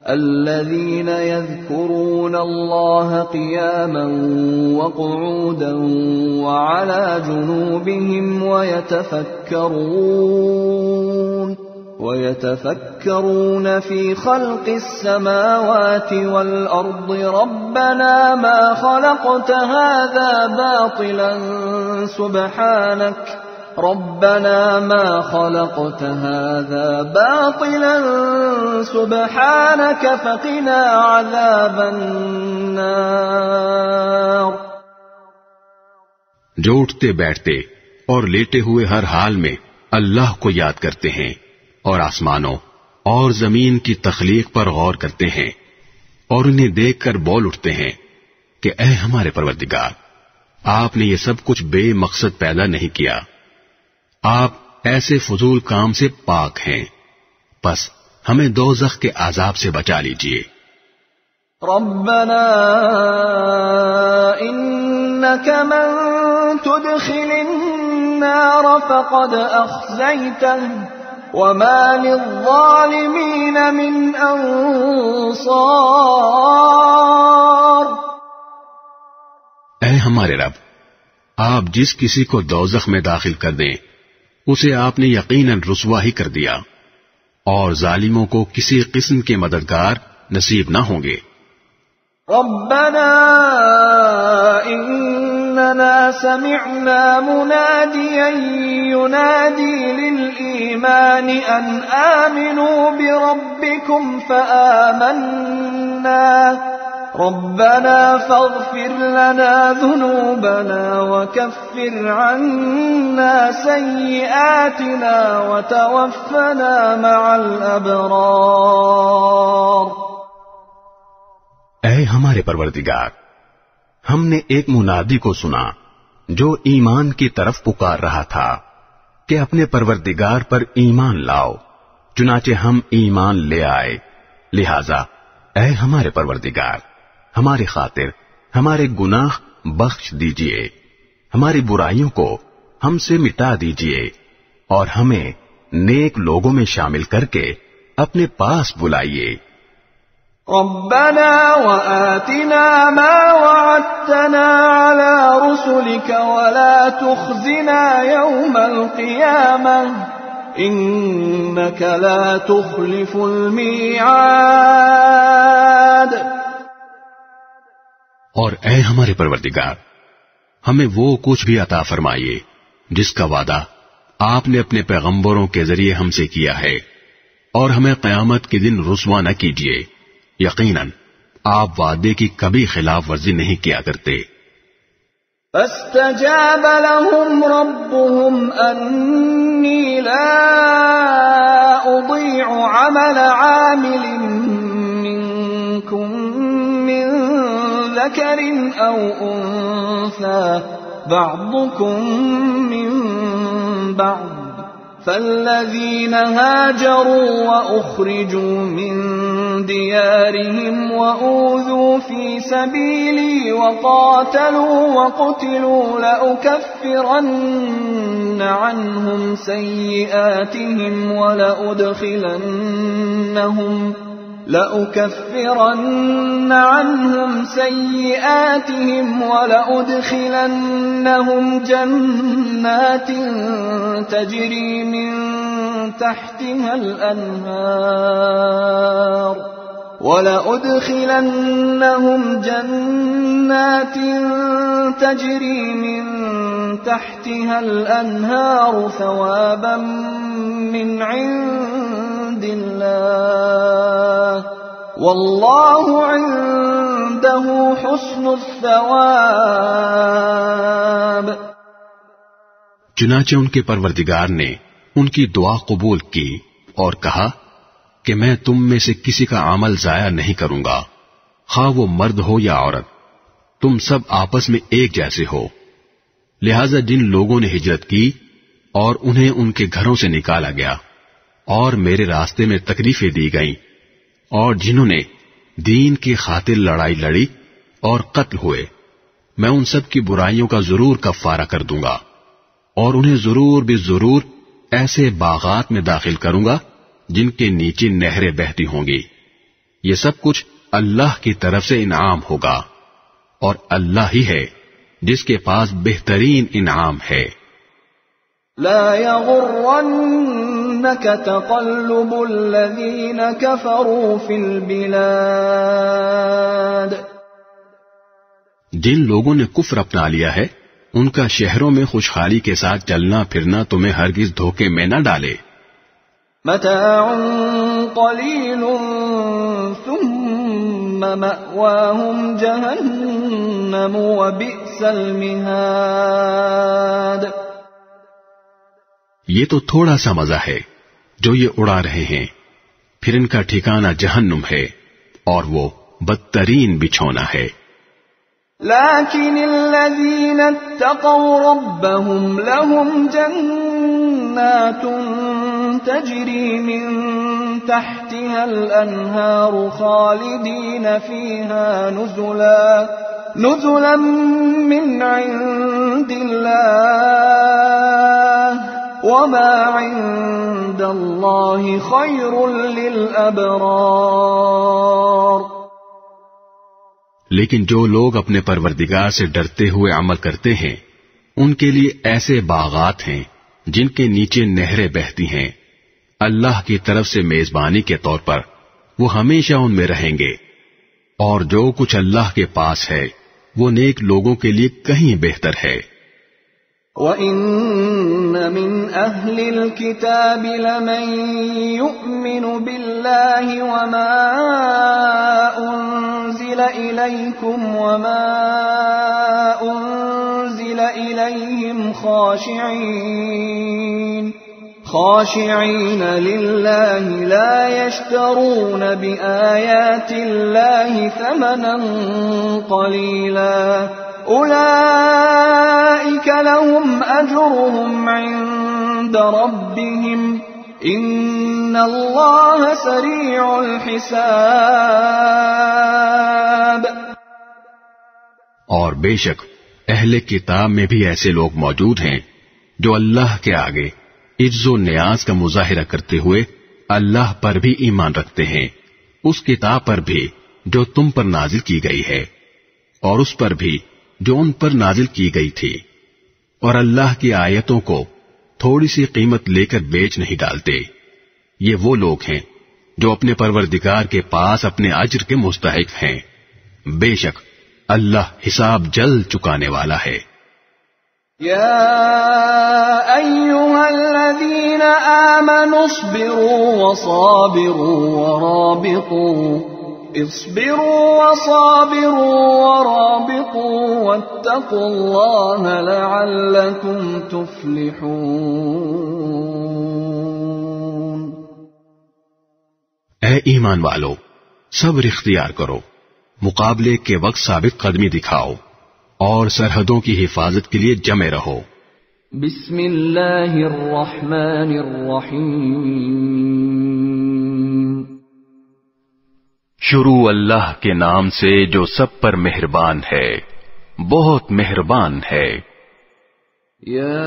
الذين يذكرون الله قياما وقعودا وعلى جنوبهم ويتفكرون في خلق السماوات والأرض ربنا ما خلقت هذا باطلا سبحانك فقنا عذاب النار۔ جو اٹھتے بیٹھتے اور لیٹے ہوئے ہر حال میں اللہ کو یاد کرتے ہیں اور آسمانوں اور زمین کی تخلیق پر غور کرتے ہیں اور انہیں دیکھ کر بول اٹھتے ہیں کہ اے ہمارے پروردگار، آپ نے یہ سب کچھ بے مقصد پیدا نہیں کیا، آپ ایسے فضول کام سے پاک ہیں، بس ہمیں دوزخ کے عذاب سے بچا لیجئے۔ ربنا انك من تدخل النار فقد اخزيته وما للظالمين من انصار۔ اے ہمارے رب، آپ جس کسی کو دوزخ میں داخل کر دیں اسے آپ نے یقیناً رسوا ہی کر دیا، اور ظالموں کو کسی قسم کے مددگار نصیب نہ ہوں گے۔ ربنا اننا سمعنا مناديا ينادي للإيمان ان آمنوا بربكم فآمنا ربنا فاغفر لنا ذنوبنا وكفر عنا سيئاتنا وتوفنا مع الأبرار۔ اے ہمارے پروردگار، ہم نے ایک منادی کو سنا جو ایمان کی طرف پکار رہا تھا کہ اپنے پروردگار پر ایمان لاؤ، چنانچہ ہم ایمان لے آئے، لہذا اے ہمارے پروردگار، ہماری خاطر ہمارے گناہ بخش دیجئے، ہماری برائیوں کو ہم سے مٹا دیجئے، اور ہمیں نیک لوگوں میں شامل کر کے اپنے پاس بلائیے۔ ربنا وآتنا ما وعدتنا على رسلك ولا تخزنا يوم القيامة إنك لا تخلف الميعاد۔ اور اے ہمارے پروردگار، ہمیں وہ کچھ بھی عطا فرمائیے جس کا وعدہ آپ نے اپنے پیغمبروں کے ذریعے ہم سے کیا ہے، اور ہمیں قیامت کے دن رسوا نہ کیجیے، یقیناً آپ وعدے کی کبھی خلاف ورزی نہیں کیا کرتے۔ فاستجاب لهم ربهم أني لا أضيع عمل عامل منكم من ذكر أو أنثى بعضكم من بعض، فالذين هاجروا وأخرجوا من ديارهم وأوذوا في سبيلي وقاتلوا وقتلوا لأكفرن عنهم سيئاتهم ولأدخلنهم جنات تجري من تحتها الأنهار ثوابا من عند الله والله عنده حسن الثواب۔ چنانچہ ان کے پروردگار نے ان کی دعا قبول کی اور کہا کہ میں تم میں سے کسی کا عمل ضائع نہیں کروں گا، خواہ وہ مرد ہو یا عورت، تم سب آپس میں ایک جیسے ہو۔ لہذا جن لوگوں نے ہجرت کی اور انہیں ان کے گھروں سے نکالا گیا اور میرے راستے میں تکلیفیں دی گئیں، اور جنہوں نے دین کی خاطر لڑائی لڑی اور قتل ہوئے، میں ان سب کی برائیوں کا ضرور کفارہ کر دوں گا، اور انہیں ضرور بھی ضرور ایسے باغات میں داخل کروں گا جن کے نیچے نہریں بہتی ہوں گی۔ یہ سب کچھ اللہ کی طرف سے انعام ہوگا، اور اللہ ہی ہے جس کے پاس بہترین انعام ہے۔ لا يغرنك تقلب الذين كفروا في البلاد۔ جن لوگوں نے کفر اپنا لیا ہے ان کا شہروں میں خوشحالی کے ساتھ چلنا پھرنا تمہیں ہرگز دھوکے میں نہ ڈالے۔ متاع قلیل ثم مأواہم جہنم وبئس المہاد. یہ تو تھوڑا سا مزہ ہے جو یہ اڑا رہے ہیں، پھر ان کا ٹھکانہ جہنم ہے اور وہ بدترین بچھونا ہے. لیکن الذین اتقوا ربهم لهم جنات تجری من تحتها الانہار خالدین فیہا نزلا من عند اللہ وما عند اللہ خیر للابرار. لیکن جو لوگ اپنے پروردگار سے ڈرتے ہوئے عمل کرتے ہیں ان کے لیے ایسے باغات ہیں جن کے نیچے نہریں بہتی ہیں، اللہ کی طرف سے میزبانی کے طور پر وہ ہمیشہ ان میں رہیں گے، اور جو کچھ اللہ کے پاس ہے وہ نیک لوگوں کے لیے کہیں بہتر ہے. وَإِنَّ مِنْ أَهْلِ الْكِتَابِ لَمَنْ يُؤْمِنُ بِاللَّهِ وَمَا أُنْزِلَ إِلَيْكُمْ وَمَا أُنْزِلَ إِلَيْهِمْ خاشعين لله لا يشترون بآيات الله ثمنا قليلا أولئك لهم أجرهم عند ربهم إن الله سريع الحساب. اور بے شک اہل کتاب میں بھی ایسے لوگ موجود ہیں جو اللہ کے آگے عجز و نیاز کا مظاہرہ کرتے ہوئے اللہ پر بھی ایمان رکھتے ہیں، اس کتاب پر بھی جو تم پر نازل کی گئی ہے اور اس پر بھی جو ان پر نازل کی گئی تھی، اور اللہ کی آیتوں کو تھوڑی سی قیمت لے کر بیچ نہیں ڈالتے. یہ وہ لوگ ہیں جو اپنے پروردگار کے پاس اپنے اجر کے مستحق ہیں. بے شک اللہ حساب جلد چکانے والا ہے. يا أيها الذين آمنوا اصبروا وصابروا ورابطوا واتقوا الله لعلكم تفلحون. اے ایمان والو، صبر اختیار کرو، مقابلے کے وقت ثابت قدمی دکھاؤ اور سرحدوں کی حفاظت کے لیے جمے رہو. بسم اللہ الرحمن الرحیم. شروع اللہ کے نام سے جو سب پر مہربان ہے، بہت مہربان ہے. یا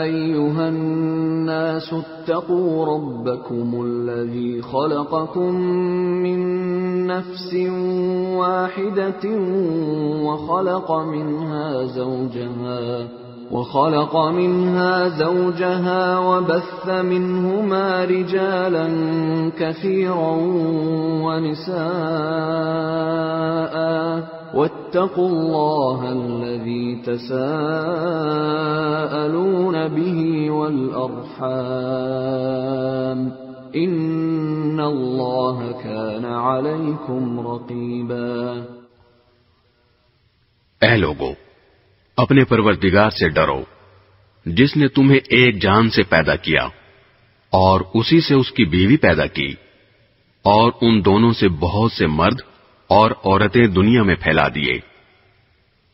ایھا الناس اتقوا ربکم الذی خلقکم من نفس واحدة وخلق منها زوجها وبث منهما رجالا كثيرا ونساء واتقوا الله الذي تساءلون به والأرحام ان اللہ کان علیکم رقیبا. اے لوگو، اپنے پروردگار سے ڈرو جس نے تمہیں ایک جان سے پیدا کیا اور اسی سے اس کی بیوی پیدا کی، اور ان دونوں سے بہت سے مرد اور عورتیں دنیا میں پھیلا دیے.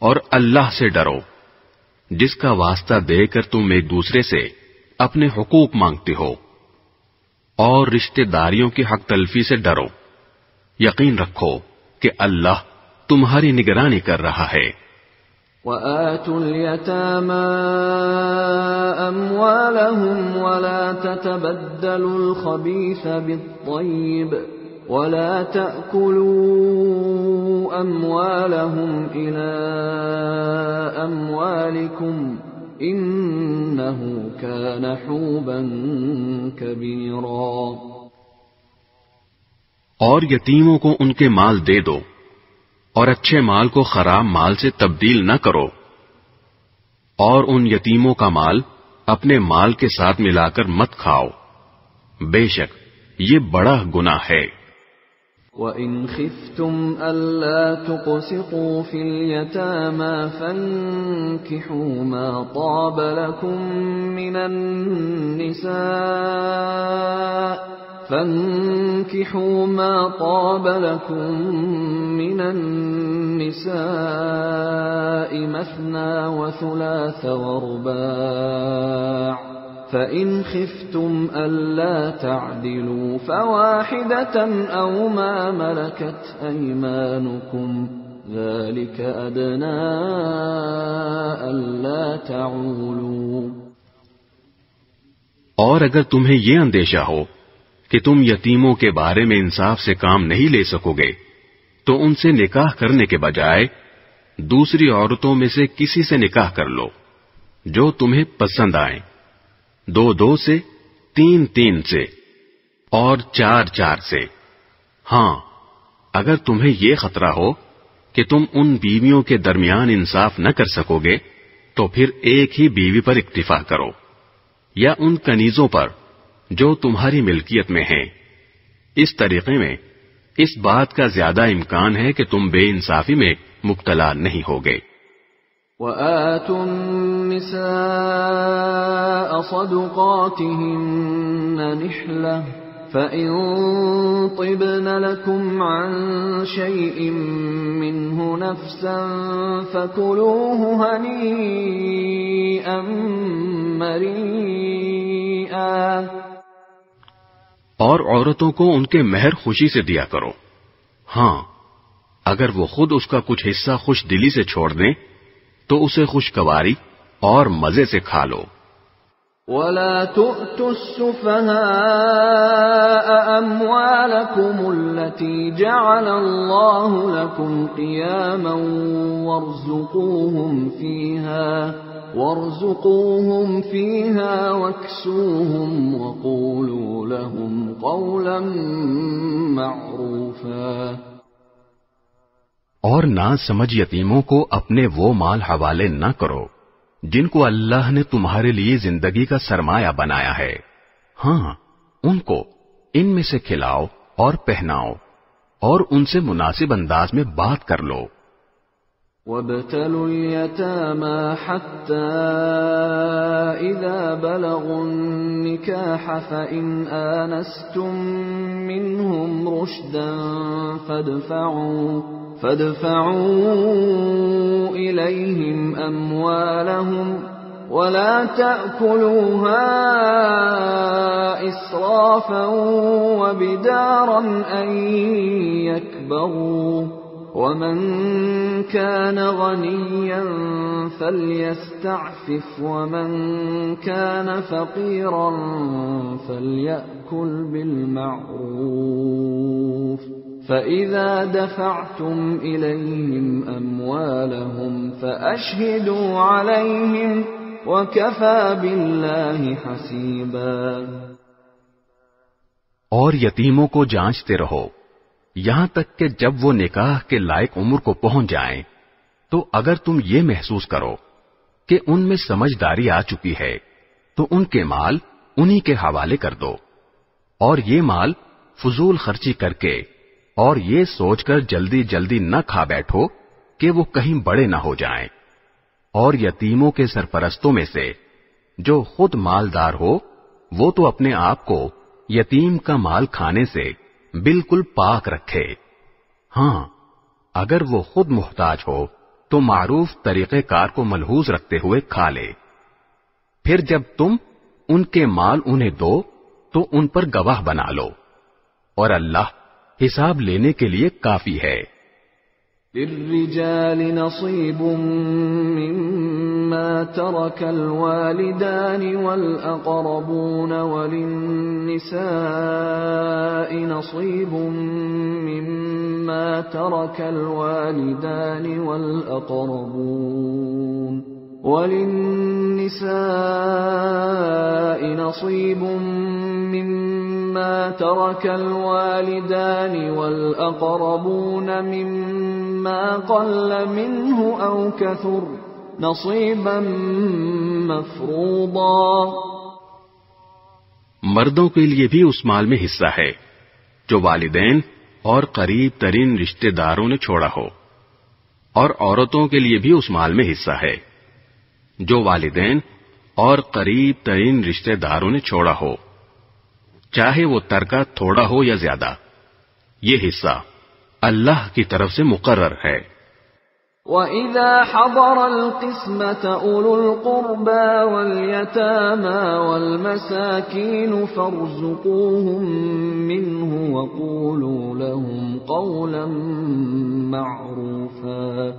اور اللہ سے ڈرو جس کا واسطہ دے کر تم ایک دوسرے سے اپنے حقوق مانگتے ہو، اور رشتہ داریوں کی حق تلفی سے ڈرو. یقین رکھو کہ اللہ تمہاری نگرانی کر رہا ہے. وَآتُوا الْيَتَامَى أَمْوَالَهُمْ وَلَا تَتَبَدَّلُوا الْخَبِيثَ بِالطَّيِّبِ وَلَا تَأْكُلُوا أَمْوَالَهُمْ إِلَى أَمْوَالِكُمْ انہ کان حوبا کبیرا. اور یتیموں کو ان کے مال دے دو اور اچھے مال کو خراب مال سے تبدیل نہ کرو، اور ان یتیموں کا مال اپنے مال کے ساتھ ملا کر مت کھاؤ، بے شک یہ بڑا گناہ ہے۔ وَإِنْ خِفْتُمْ أَلَّا تُقْسِطُوا فِي الْيَتَامَى فَانكِحُوا مَا طَابَ لَكُم مِّنَ النِّسَاءِ مَثْنَى وَثُلَاثَ وَرُبَاعَ فَإِنْ خِفْتُمْ أَلَّا تَعْدِلُوا فَوَاحِدَةً أَوْ مَا مَلَكَتْ أَيْمَانُكُمْ ذَلِكَ أَدْنَىٰ أَلَّا تَعُولُوا۔ اور اگر تمہیں یہ اندیشہ ہو کہ تم یتیموں کے بارے میں انصاف سے کام نہیں لے سکو گے تو ان سے نکاح کرنے کے بجائے دوسری عورتوں میں سے کسی سے نکاح کر لو جو تمہیں پسند آئیں، 2 سے، 3 سے اور 4 سے۔ ہاں اگر تمہیں یہ خطرہ ہو کہ تم ان بیویوں کے درمیان انصاف نہ کر سکو گے تو پھر ایک ہی بیوی پر اکتفا کرو یا ان کنیزوں پر جو تمہاری ملکیت میں ہیں۔ اس طریقے میں اس بات کا زیادہ امکان ہے کہ تم بے انصافی میں مبتلا نہیں ہوگے۔ وَآتُوا النِّسَاءَ صَدُقَاتِهِنَّ نِحْلَةً فَإِن طِبْنَ لَكُمْ عَن شَيْءٍ مِّنْهُ نَفْسًا فَكُلُوهُ هَنِيئًا مَّرِيئًا۔ اور عورتوں کو ان کے مہر خوشی سے دیا کرو، ہاں اگر وہ خود اس کا کچھ حصہ خوش دلی سے چھوڑ دیں تو اسے خوشگواری اور مزے سے کھا لو۔ وَلَا تُؤْتُوا السُّفَهَاءَ أَمْوَالَكُمُ الَّتِي جَعَلَ اللَّهُ لَكُمْ قِيَامًا وَارْزُقُوهُمْ فِيهَا وَاكْسُوهُمْ وَقُولُوا لَهُمْ قَوْلًا مَّعْرُوفًا۔ اور نہ سمجھ یتیموں کو اپنے وہ مال حوالے نہ کرو جن کو اللہ نے تمہارے لیے زندگی کا سرمایہ بنایا ہے، ہاں ان کو ان میں سے کھلاؤ اور پہناؤ اور ان سے مناسب انداز میں بات کر لو۔ وَابْتَلُوا الْيَتَامَى حَتَّى إِذَا بَلَغُوا النِّكَاحَ فَإِنْ آنَسْتُم مِّنْهُمْ رُشْدًا فَادْفَعُوا إِلَيْهِمْ أَمْوَالَهُمْ وَلَا تَأْكُلُوهَا إِسْرَافًا وَبِدَارًا أَن يَكْبَرُوا وَمَن كَانَ غَنِيًّا فَلْيَسْتَعْفِفْ وَمَن كَانَ فَقِيرًا فَلْيَأْكُلْ بِالْمَعْرُوفِ فَإِذَا دَفَعْتُمْ إِلَيْهِمْ أَمْوَالَهُمْ فَأَشْهِدُوا عَلَيْهِمْ وَكَفَى بِاللَّهِ حَسِيبًا۔ اور یتیموں کو جانچتے رہو یہاں تک کہ جب وہ نکاح کے لائق عمر کو پہنچ جائیں تو اگر تم یہ محسوس کرو کہ ان میں سمجھداری آ چکی ہے تو ان کے مال انہی کے حوالے کر دو، اور یہ مال فضول خرچی کر کے اور یہ سوچ کر جلدی جلدی نہ کھا بیٹھو کہ وہ کہیں بڑے نہ ہو جائیں۔ اور یتیموں کے سرپرستوں میں سے جو خود مالدار ہو وہ تو اپنے آپ کو یتیم کا مال کھانے سے بالکل پاک رکھے، ہاں اگر وہ خود محتاج ہو تو معروف طریقہ کار کو ملحوظ رکھتے ہوئے کھا لے۔ پھر جب تم ان کے مال انہیں دو تو ان پر گواہ بنا لو، اور اللہ حساب لینے کے لیے کافی ہے۔ للرجال نصيب مما ترك الوالدان والأقربون وللنساء نصيب مما ترك الوالدان والأقربون وللنساء نصيب مما ترك الوالدان والأقربون مما قل منه أو كثر نصيبا مفروضا۔ مردوں کے لیے بھی اس مال میں حصہ ہے جو والدین اور قریب ترین رشتہ داروں نے چھوڑا ہو، اور عورتوں کے لیے بھی اس مال میں حصہ ہے جو والدین اور قریب ترین رشتہ داروں نے چھوڑا ہو، چاہے وہ ترکہ تھوڑا ہو یا زیادہ، یہ حصہ اللہ کی طرف سے مقرر ہے۔ وَإِذَا حَضَرَ الْقِسْمَةَ أُولُو الْقُرْبَى وَالْيَتَامَى وَالْمَسَاكِينُ فَارْزُقُوهُم مِّنْهُ وَقُولُوا لَهُمْ قَوْلًا مَّعْرُوفًا۔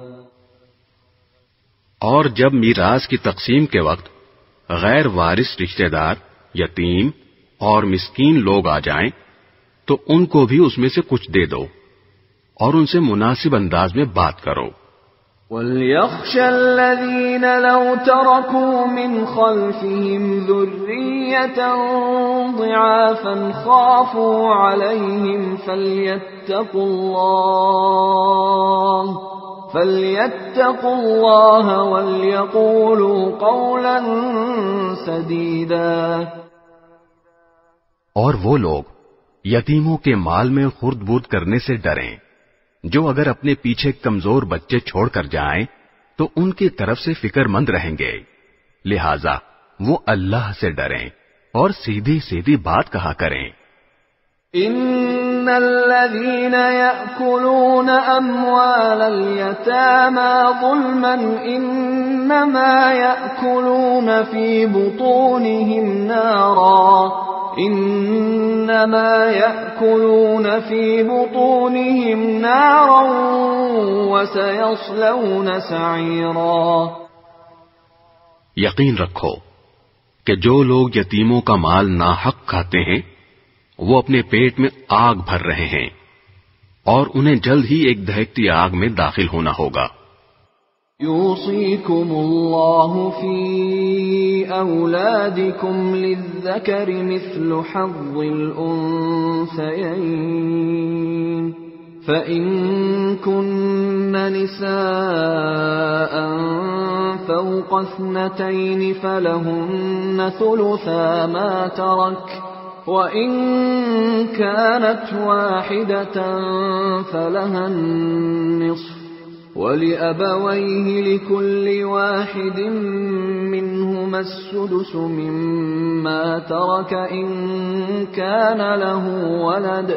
اور جب میراث کی تقسیم کے وقت غیر وارث رشتہ دار، یتیم اور مسکین لوگ آ جائیں تو ان کو بھی اس میں سے کچھ دے دو اور ان سے مناسب انداز میں بات کرو۔ وَلْيَخْشَ الَّذِينَ لَوْ تَرَكُوا مِنْ خَلْفِهِمْ ذُرِّيَّةً ضِعَافًا خَافُوا عَلَيْهِمْ فَلْيَتَّقُوا اللَّهَ وَلْيَقُولُوا قَوْلًا سَدِيدًا۔ اور وہ لوگ یتیموں کے مال میں خرد برد کرنے سے ڈریں، جو اگر اپنے پیچھے کمزور بچے چھوڑ کر جائیں تو ان کی طرف سے فکر مند رہیں گے، لہذا وہ اللہ سے ڈریں اور سیدھی سیدھی بات کہا کریں۔ ان الذين يأكلون اموال اليتامى ظلما انما يأكلون في بطونهم نارا وسيصلون سعيرا۔ یقین رکھو کہ جو لوگ یتیموں کا مال ناحق کھاتے ہیں وہ اپنے پیٹ میں آگ بھر رہے ہیں اور انہیں جلد ہی ایک دہکتی آگ میں داخل ہونا ہوگا۔ يوصيكم الله في أولادكم للذكر مثل حظ الأنثيين فإن كن نساء فوق 2 فلهن ثلثا ما ترك وَإِن كَانَتْ وَاحِدَةً فَلَهَا النِّصْفُ وَلِأَبَوَيْهِ لِكُلِّ وَاحِدٍ مِّنْهُمَا السُّدُسُ مِمَّا تَرَكَ إِن كَانَ لَهُ وَلَدٌ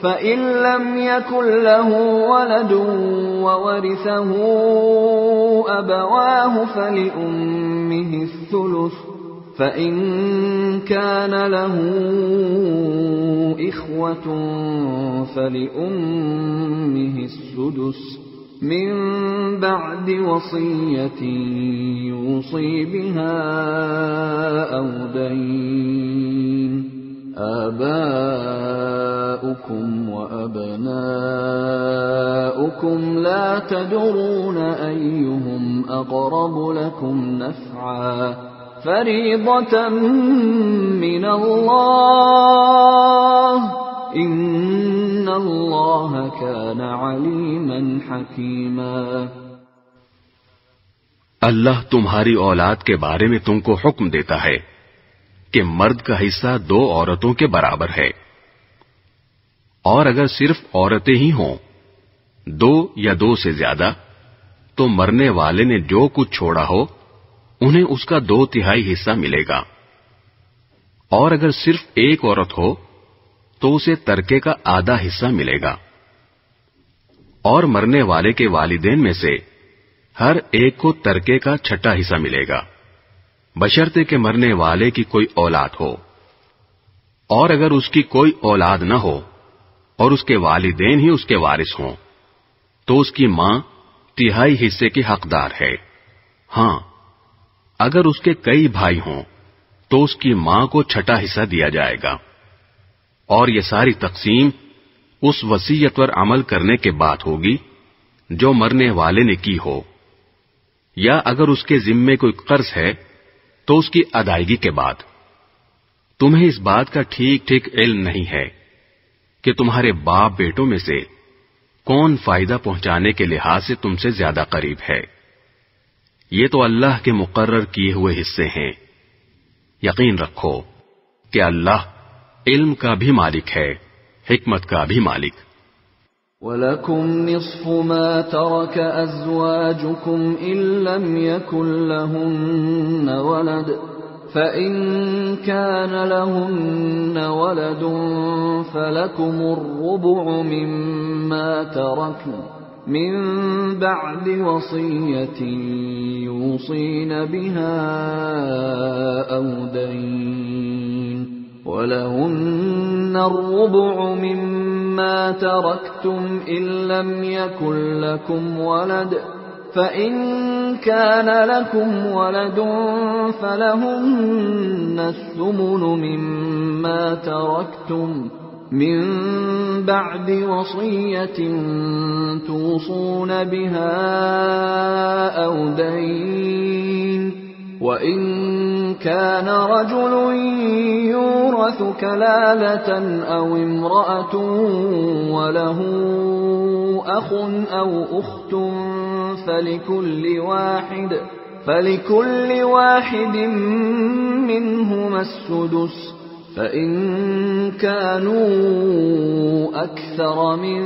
فَإِن لَّمْ يَكُن لَّهُ وَلَدٌ وَوَرِثَهُ أَبَوَاهُ فَلِأُمِّهِ الثُّلُثُ فَإِن كَانَ لَهُ إِخْوَةٌ فَلِأُمِّهِ السُّدُسُ مِن بَعْدِ وَصِيَّةٍ يُوصِي بِهَا أَوْ دَيْنٍ آباؤكم وأبناؤكم لا تدرون أيهم أقرب لكم نفعا فريضة من الله إن الله كان عليما حكيما۔ اللہ تمہاری اولاد کے بارے میں تم کو حکم دیتا ہے کہ مرد کا حصہ 2 عورتوں کے برابر ہے، اور اگر صرف عورتیں ہی ہوں 2 یا 2 سے زیادہ تو مرنے والے نے جو کچھ چھوڑا ہو انہیں اس کا 2/3 حصہ ملے گا، اور اگر صرف ایک عورت ہو تو اسے ترکے کا آدھا حصہ ملے گا، اور مرنے والے کے والدین میں سے ہر ایک کو ترکے کا 6واں حصہ ملے گا، بشرطے کہ مرنے والے کی کوئی اولاد ہو، اور اگر اس کی کوئی اولاد نہ ہو اور اس کے والدین ہی اس کے وارث ہوں تو اس کی ماں 3/4 حصے کی حقدار ہے۔ ہاں، اگر اس کے کئی بھائی ہوں تو اس کی ماں کو 6واں حصہ دیا جائے گا، اور یہ ساری تقسیم اس وصیت پر عمل کرنے کے بعد ہوگی جو مرنے والے نے کی ہو، یا اگر اس کے ذمے کوئی قرض ہے تو اس کی ادائیگی کے بعد۔ تمہیں اس بات کا ٹھیک ٹھیک علم نہیں ہے کہ تمہارے باپ بیٹوں میں سے کون فائدہ پہنچانے کے لحاظ سے تم سے زیادہ قریب ہے۔ یہ تو اللہ کے مقرر کیے ہوئے حصے ہیں۔ یقین رکھو کہ اللہ علم کا بھی مالک ہے، حکمت کا بھی مالک۔ وَلَكُمْ نِصْفُ مَا تَرَكَ أَزْوَاجُكُمْ إِن لَّمْ يَكُن لَّهُنَّ وَلَدٌ فَإِن كَانَ لَهُنَّ وَلَدٌ فَلَكُمُ الرُّبُعُ مِمَّا تَرَكْنَ مِن بَعْدِ وَصِيَّةٍ يُوصِينَ بِهَا أَوْ دَيْنٍ وَلَهُنَّ الرُّبُعُ مِمَّا تَرَكْتُمْ إِن لَّمْ يَكُن لَّكُمْ وَلَدٌ فَإِن كَانَ لَكُمْ وَلَدٌ فَلَهُنَّ الثُّمُنُ مِمَّا تَرَكْتُمْ مِن بَعْدِ وَصِيَّةٍ تُوصُونَ بِهَا أَوْ دَيْنٍ وَإِن كَانَ رَجُلٌ يُورَثُ كَلَالَةً أَوْ امْرَأَةٌ وَلَهُ أَخٌ أَوْ أُخْتٌ فَلِكُلِّ واحد منهما السُّدُسُ فَإِن كَانُوا أَكْثَرَ مِن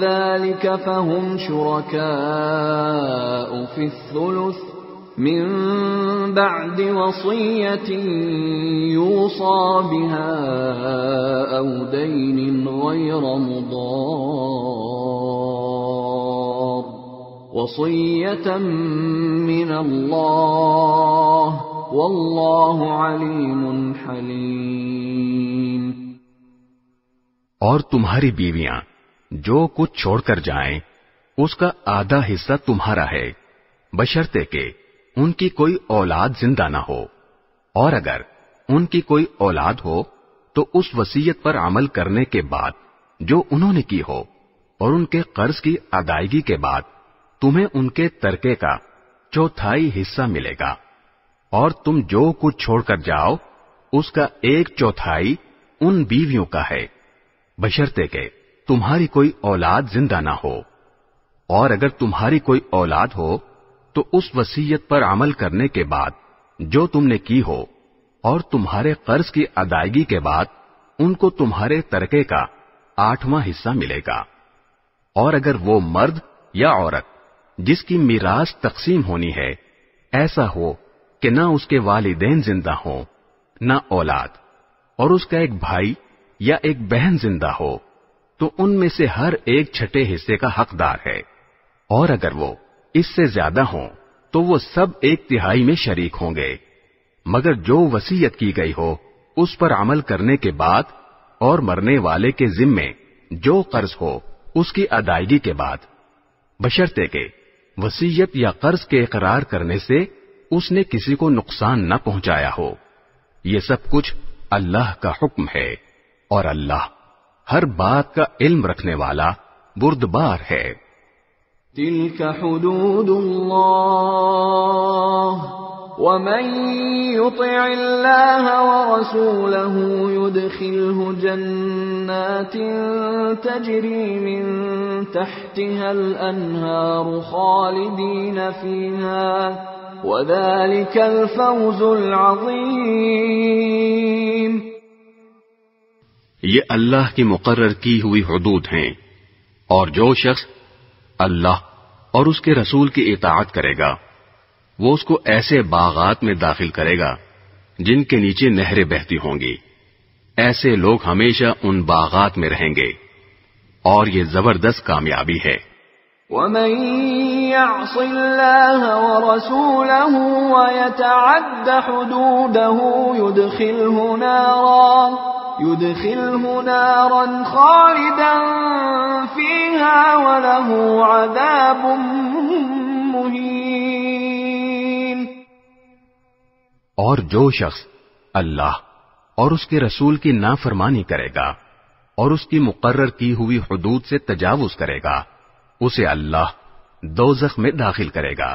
ذَلِكَ فَهُمْ شُرَكَاءُ فِي الثُّلُثِ من بعد وصية يوصى بها أو دين غير مضار وصية من الله والله عليم حليم۔ اور تمہاری بیویاں جو کچھ چھوڑ کر جائیں اس کا آدھا حصہ تمہارا ہے، بشرطے کہ ان کی کوئی اولاد زندہ نہ ہو، اور اگر ان کی کوئی اولاد ہو تو اس وصیت پر عمل کرنے کے بعد جو انہوں نے کی ہو اور ان کے قرض کی ادائیگی کے بعد تمہیں ان کے ترکے کا چوتھائی حصہ ملے گا، اور تم جو کچھ چھوڑ کر جاؤ اس کا 1/4 ان بیویوں کا ہے، بشرطے کہ تمہاری کوئی اولاد زندہ نہ ہو، اور اگر تمہاری کوئی اولاد ہو تو اس وصیت پر عمل کرنے کے بعد جو تم نے کی ہو اور تمہارے قرض کی ادائیگی کے بعد ان کو تمہارے ترکے کا 8واں حصہ ملے گا۔ اور اگر وہ مرد یا عورت جس کی میراث تقسیم ہونی ہے ایسا ہو کہ نہ اس کے والدین زندہ ہوں نہ اولاد، اور اس کا ایک بھائی یا ایک بہن زندہ ہو، تو ان میں سے ہر ایک 6 حصے کا حقدار ہے، اور اگر وہ اس سے زیادہ ہوں تو وہ سب 1/3 میں شریک ہوں گے، مگر جو وصیت کی گئی ہو اس پر عمل کرنے کے بعد اور مرنے والے کے ذمے جو قرض ہو اس کی ادائیگی کے بعد، بشرطے کہ وصیت یا قرض کے اقرار کرنے سے اس نے کسی کو نقصان نہ پہنچایا ہو۔ یہ سب کچھ اللہ کا حکم ہے، اور اللہ ہر بات کا علم رکھنے والا بردبار ہے۔ تِلْكَ حُدُودُ اللَّهِ وَمَن يُطِعِ اللَّهَ وَرَسُولَهُ يُدْخِلْهُ جَنَّاتٍ تَجْرِي مِن تَحْتِهَا الْأَنْهَارُ خَالِدِينَ فِيهَا وَذَلِكَ الْفَوْزُ الْعَظِيمُ۔ یہ اللہ کی مقرر کی ہوئی حدود ہیں، اور جو شخص اللہ اور اس کے رسول کی اطاعت کرے گا وہ اس کو ایسے باغات میں داخل کرے گا جن کے نیچے نہریں بہتی ہوں گی، ایسے لوگ ہمیشہ ان باغات میں رہیں گے، اور یہ زبردست کامیابی ہے۔ وَمَن يَعْصِ اللَّهَ وَرَسُولَهُ وَيَتَعَدَّ حُدُودَهُ يُدْخِلْهُ نَارًا خَالِدًا فِيهَا وَلَهُ عَذَابٌ مُهِينٌ۔ اور جو شخص اللہ اور اس کے رسول کی نافرمانی کرے گا اور اس کی مقرر کی ہوئی حدود سے تجاوز کرے گا اسے اللہ دوزخ میں داخل کرے گا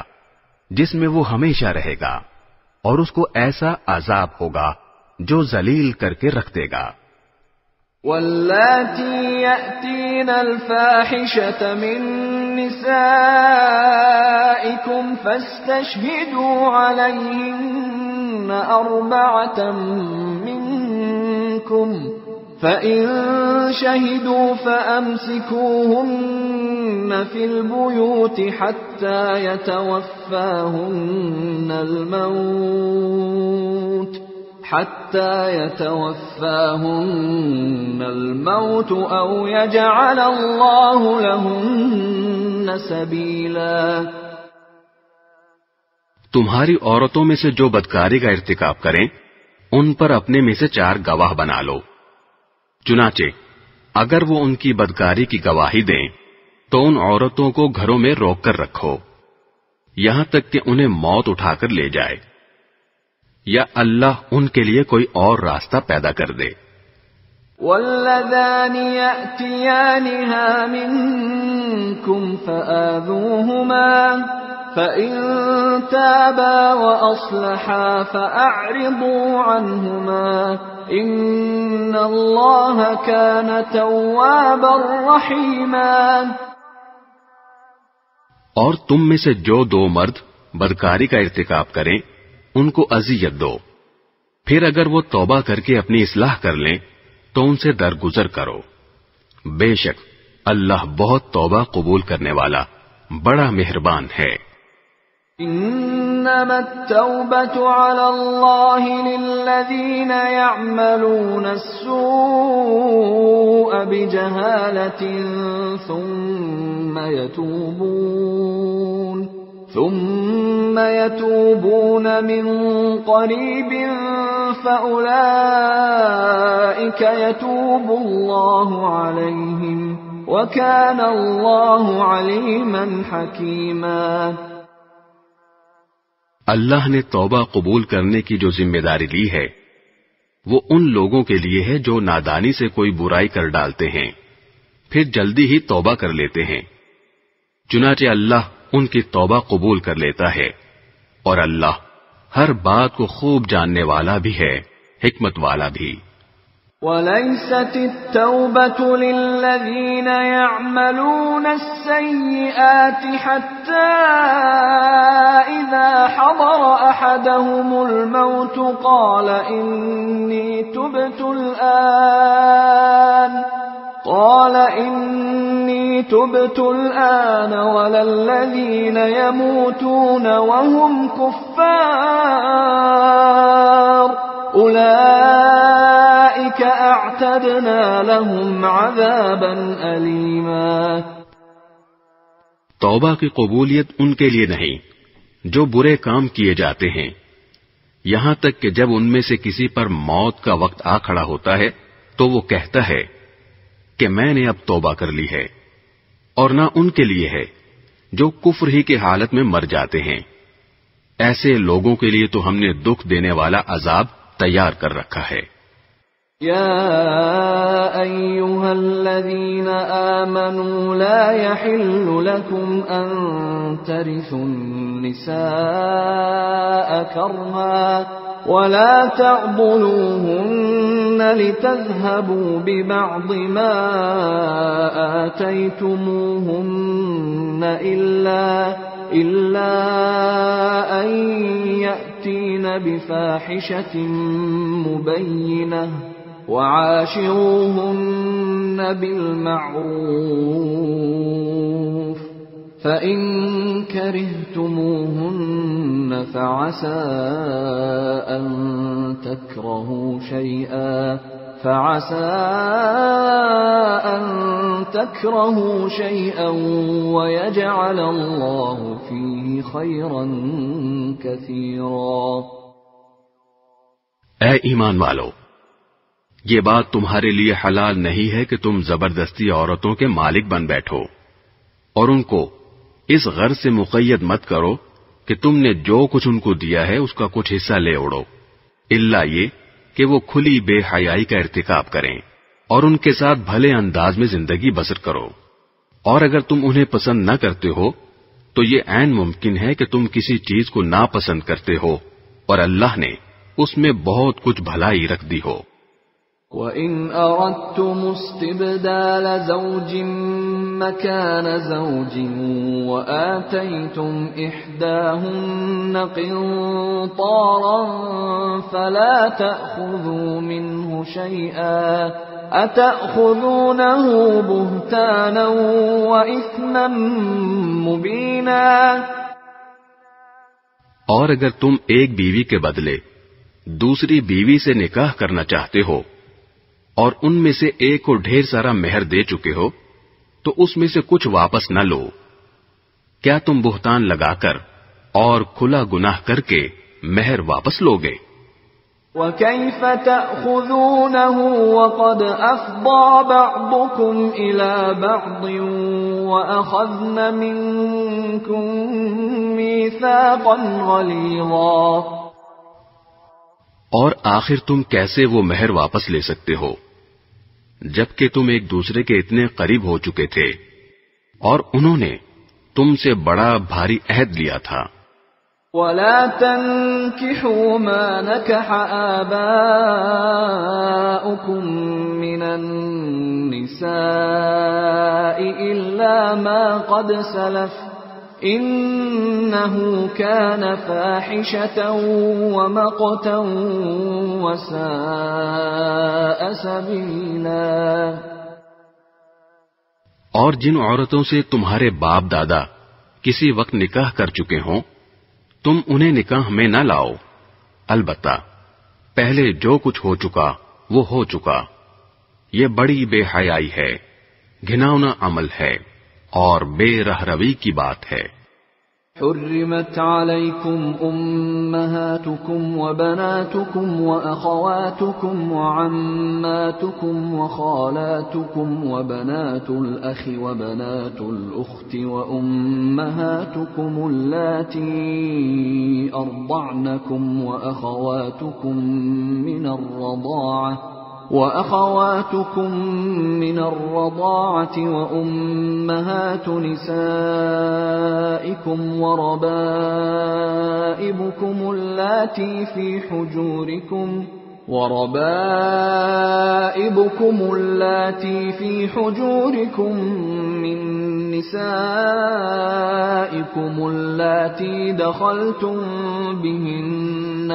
جس میں وہ ہمیشہ رہے گا، اور اس کو ایسا عذاب ہوگا جو ذلیل کر کے رکھ دے گا۔ واللاتی یأتین الفاحشة من نسائکم فاستشہدوا علیہن 4 منکم فَإِن شَهِدُوا فَأَمْسِكُوهُنَّ فِي الْبُيُوتِ حَتَّى يَتَوَفَّاهُنَّ الْمَوْتُ أَوْ يَجْعَلَ اللَّهُ لَهُنَّ سَبِيلًا۔ تمہاری عورتوں میں سے جو بدکاری کا ارتکاب کریں ان پر اپنے میں سے 4 گواہ بنا لو۔ چنانچہ اگر وہ ان کی بدکاری کی گواہی دیں تو ان عورتوں کو گھروں میں روک کر رکھو یہاں تک کہ انہیں موت اٹھا کر لے جائے، یا اللہ ان کے لیے کوئی اور راستہ پیدا کر دے۔ وَاللَّذَانِ يَأْتِيَانِهَا مِنكُمْ فَآذُوهُمَا فَإِن تَابَا وَأَصْلَحَا فَأَعْرِضُوا عَنْهُمَا إِنَّ اللَّهَ كَانَ تَوَّابًا رَحِيمًا۔ اور تم میں سے جو 2 مرد بدکاری کا ارتکاب کریں ان کو اذیت دو، پھر اگر وہ توبہ کر کے اپنی اصلاح کر لیں تو ان سے درگزر کرو، بے شک اللہ بہت توبہ قبول کرنے والا بڑا مہربان ہے۔ انما التوبة على الله للذين يعملون السوء بجهالة ثم يتوبون من قريب فأولئك يتوب الله عليهم وكان الله عليما حكيما۔ اللہ نے توبہ قبول کرنے کی جو ذمہ داری لی ہے وہ ان لوگوں کے لیے ہے جو نادانی سے کوئی برائی کر ڈالتے ہیں پھر جلدی ہی توبہ کر لیتے ہیں، چنانچہ اللہ ان کی توبہ قبول کر لیتا ہے، اور اللہ ہر بات کو خوب جاننے والا بھی ہے، حکمت والا بھی۔ وَلَيْسَتِ التَّوْبَةُ لِلَّذِينَ يَعْمَلُونَ السَّيِّئَاتِ حَتَّى إِذَا حَضَرَ أَحَدَهُمُ الْمَوْتُ قَالَ إِنِّي تُبْتُ الْآنَ وَلَا الَّذِينَ يَمُوتُونَ وَهُمْ كُفَّارٌ أُولَئِكَ أَعْتَدْنَا لَهُمْ عَذَابًا أَلِيمًا۔ توبہ کی قبولیت ان کے لیے نہیں جو برے کام کیے جاتے ہیں، یہاں تک کہ جب ان میں سے کسی پر موت کا وقت آ کھڑا ہوتا ہے تو وہ کہتا ہے کہ میں نے اب توبہ کر لی ہے، اور نہ ان کے لیے ہے جو کفر ہی کی حالت میں مر جاتے ہیں، ایسے لوگوں کے لیے تو ہم نے دکھ دینے والا عذاب تیار کر رکھا ہے۔ يا أيها الذين آمنوا لا يحل لكم أن ترثوا النساء كرها ولا تعضلوهن لتذهبوا ببعض ما آتيتموهن إلا أن يأتين بفاحشة مبينة وعاشروهن بالمعروف فإن كرهتموهن فعسى أن تكرهوا شيئا ويجعل الله فيه خيرا كثيرا۔ اے ایمان والو، یہ بات تمہارے لیے حلال نہیں ہے کہ تم زبردستی عورتوں کے مالک بن بیٹھو، اور ان کو اس غرض سے مقید مت کرو کہ تم نے جو کچھ ان کو دیا ہے اس کا کچھ حصہ لے اڑو، الا یہ کہ وہ کھلی بے حیائی کا ارتکاب کریں اور ان کے ساتھ بھلے انداز میں زندگی بسر کرو، اور اگر تم انہیں پسند نہ کرتے ہو تو یہ عین ممکن ہے کہ تم کسی چیز کو ناپسند کرتے ہو اور اللہ نے اس میں بہت کچھ بھلائی رکھ دی ہو۔ وَإِنْ أَرَدْتُمُ اسْتِبْدَالَ زَوْجٍ مَّكَانَ زَوْجٍ وَآتَيْتُمْ إِحْدَاهُنَّ قِنطَارًا فَلَا تَأْخُذُوا مِنْهُ شَيْئًا أتأخذونه بهتانا وإثما مبينا. اور اگر تم ایک بیوی کے بدلے دوسری بیوی سے نکاح کرنا چاہتے ہو اور ان میں سے ایک کو ڈھیر سارا مہر دے چکے ہو تو اس میں سے کچھ واپس نہ لو. کیا تم بہتان لگا کر اور کھلا گناہ کر کے مہر واپس لوگے؟ وَكَيْفَ تَأْخُذُونَهُ وَقَدْ أَفْضَى بَعْضُكُمْ إِلَى بَعْضٍ وَأَخَذْنَ مِنكُم مِّيثَاقًا غَلِيظًا. اور آخر تم کیسے وہ مہر واپس لے سکتے ہو جبکہ تم ایک دوسرے کے اتنے قریب ہو چکے تھے اور انہوں نے تم سے بڑا بھاری عہد لیا تھا. وَلَا تَنكِحُوا مَا نَكَحَ آبَاؤُكُم مِّنَ النِّسَاءِ إِلَّا مَا قَدْ سَلَفَ إِنَّهُ كَانَ فَاحِشَةً وَمَقْتًا وَسَاءَ سَبِيلًا. اور جن عورتوں سے تمہارے باپ دادا کسی وقت نکاح کر چکے ہوں تم انہیں نکاح میں نہ لاؤ. البتہ پہلے جو کچھ ہو چکا وہ ہو چکا. یہ بڑی بے حیائی ہے، گھناؤنا عمل ہے اور بے رہروی کی بات ہے. حرمت عليكم أمهاتكم وبناتكم وأخواتكم وعماتكم وخالاتكم وبنات الأخ وبنات الأخت وأمهاتكم اللاتي أرضعنكم وأخواتكم من الرضاعة وأمهات نسائكم وربائبكم اللاتي في حجوركم من نسائكم اللاتي دخلتم بهن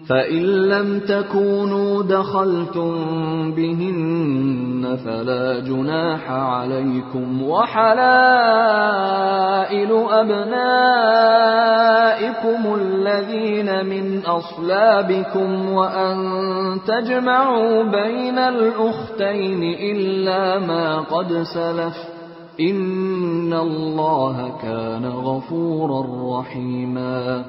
فإن لم تكونوا دخلتم بهن فلا جناح عليكم وحلائل أبنائكم الذين من أصلابكم وأن تجمعوا بين الأختين إلا ما قد سلف إن الله كان غفورا رحيما.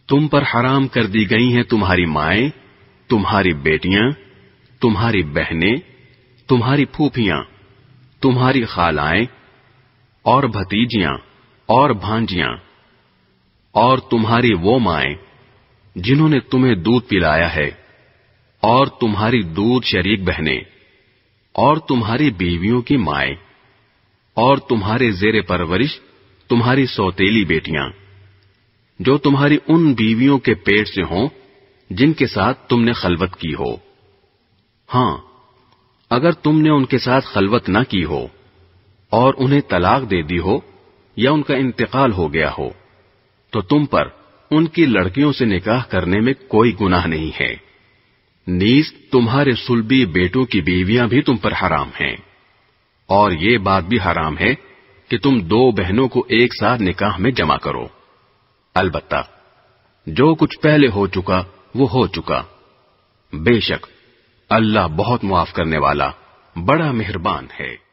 تم پر حرام کر دی گئی ہیں تمہاری مائیں، تمہاری بیٹیاں، تمہاری بہنیں، تمہاری پھوپھیاں، تمہاری خالائیں اور بھتیجیاں اور بھانجیاں، اور تمہاری وہ مائیں جنہوں نے تمہیں دودھ پلایا ہے، اور تمہاری دودھ شریک بہنیں، اور تمہاری بیویوں کی مائیں، اور تمہارے زیر پرورش تمہاری سوتیلی بیٹیاں جو تمہاری ان بیویوں کے پیٹ سے ہوں جن کے ساتھ تم نے خلوت کی ہو. ہاں، اگر تم نے ان کے ساتھ خلوت نہ کی ہو اور انہیں طلاق دے دی ہو یا ان کا انتقال ہو گیا ہو تو تم پر ان کی لڑکیوں سے نکاح کرنے میں کوئی گناہ نہیں ہے. نیز تمہارے صلبی بیٹوں کی بیویاں بھی تم پر حرام ہیں، اور یہ بات بھی حرام ہے کہ تم دو بہنوں کو ایک ساتھ نکاح میں جمع کرو. البتہ جو کچھ پہلے ہو چکا وہ ہو چکا. بے شک اللہ بہت معاف کرنے والا، بڑا مہربان ہے.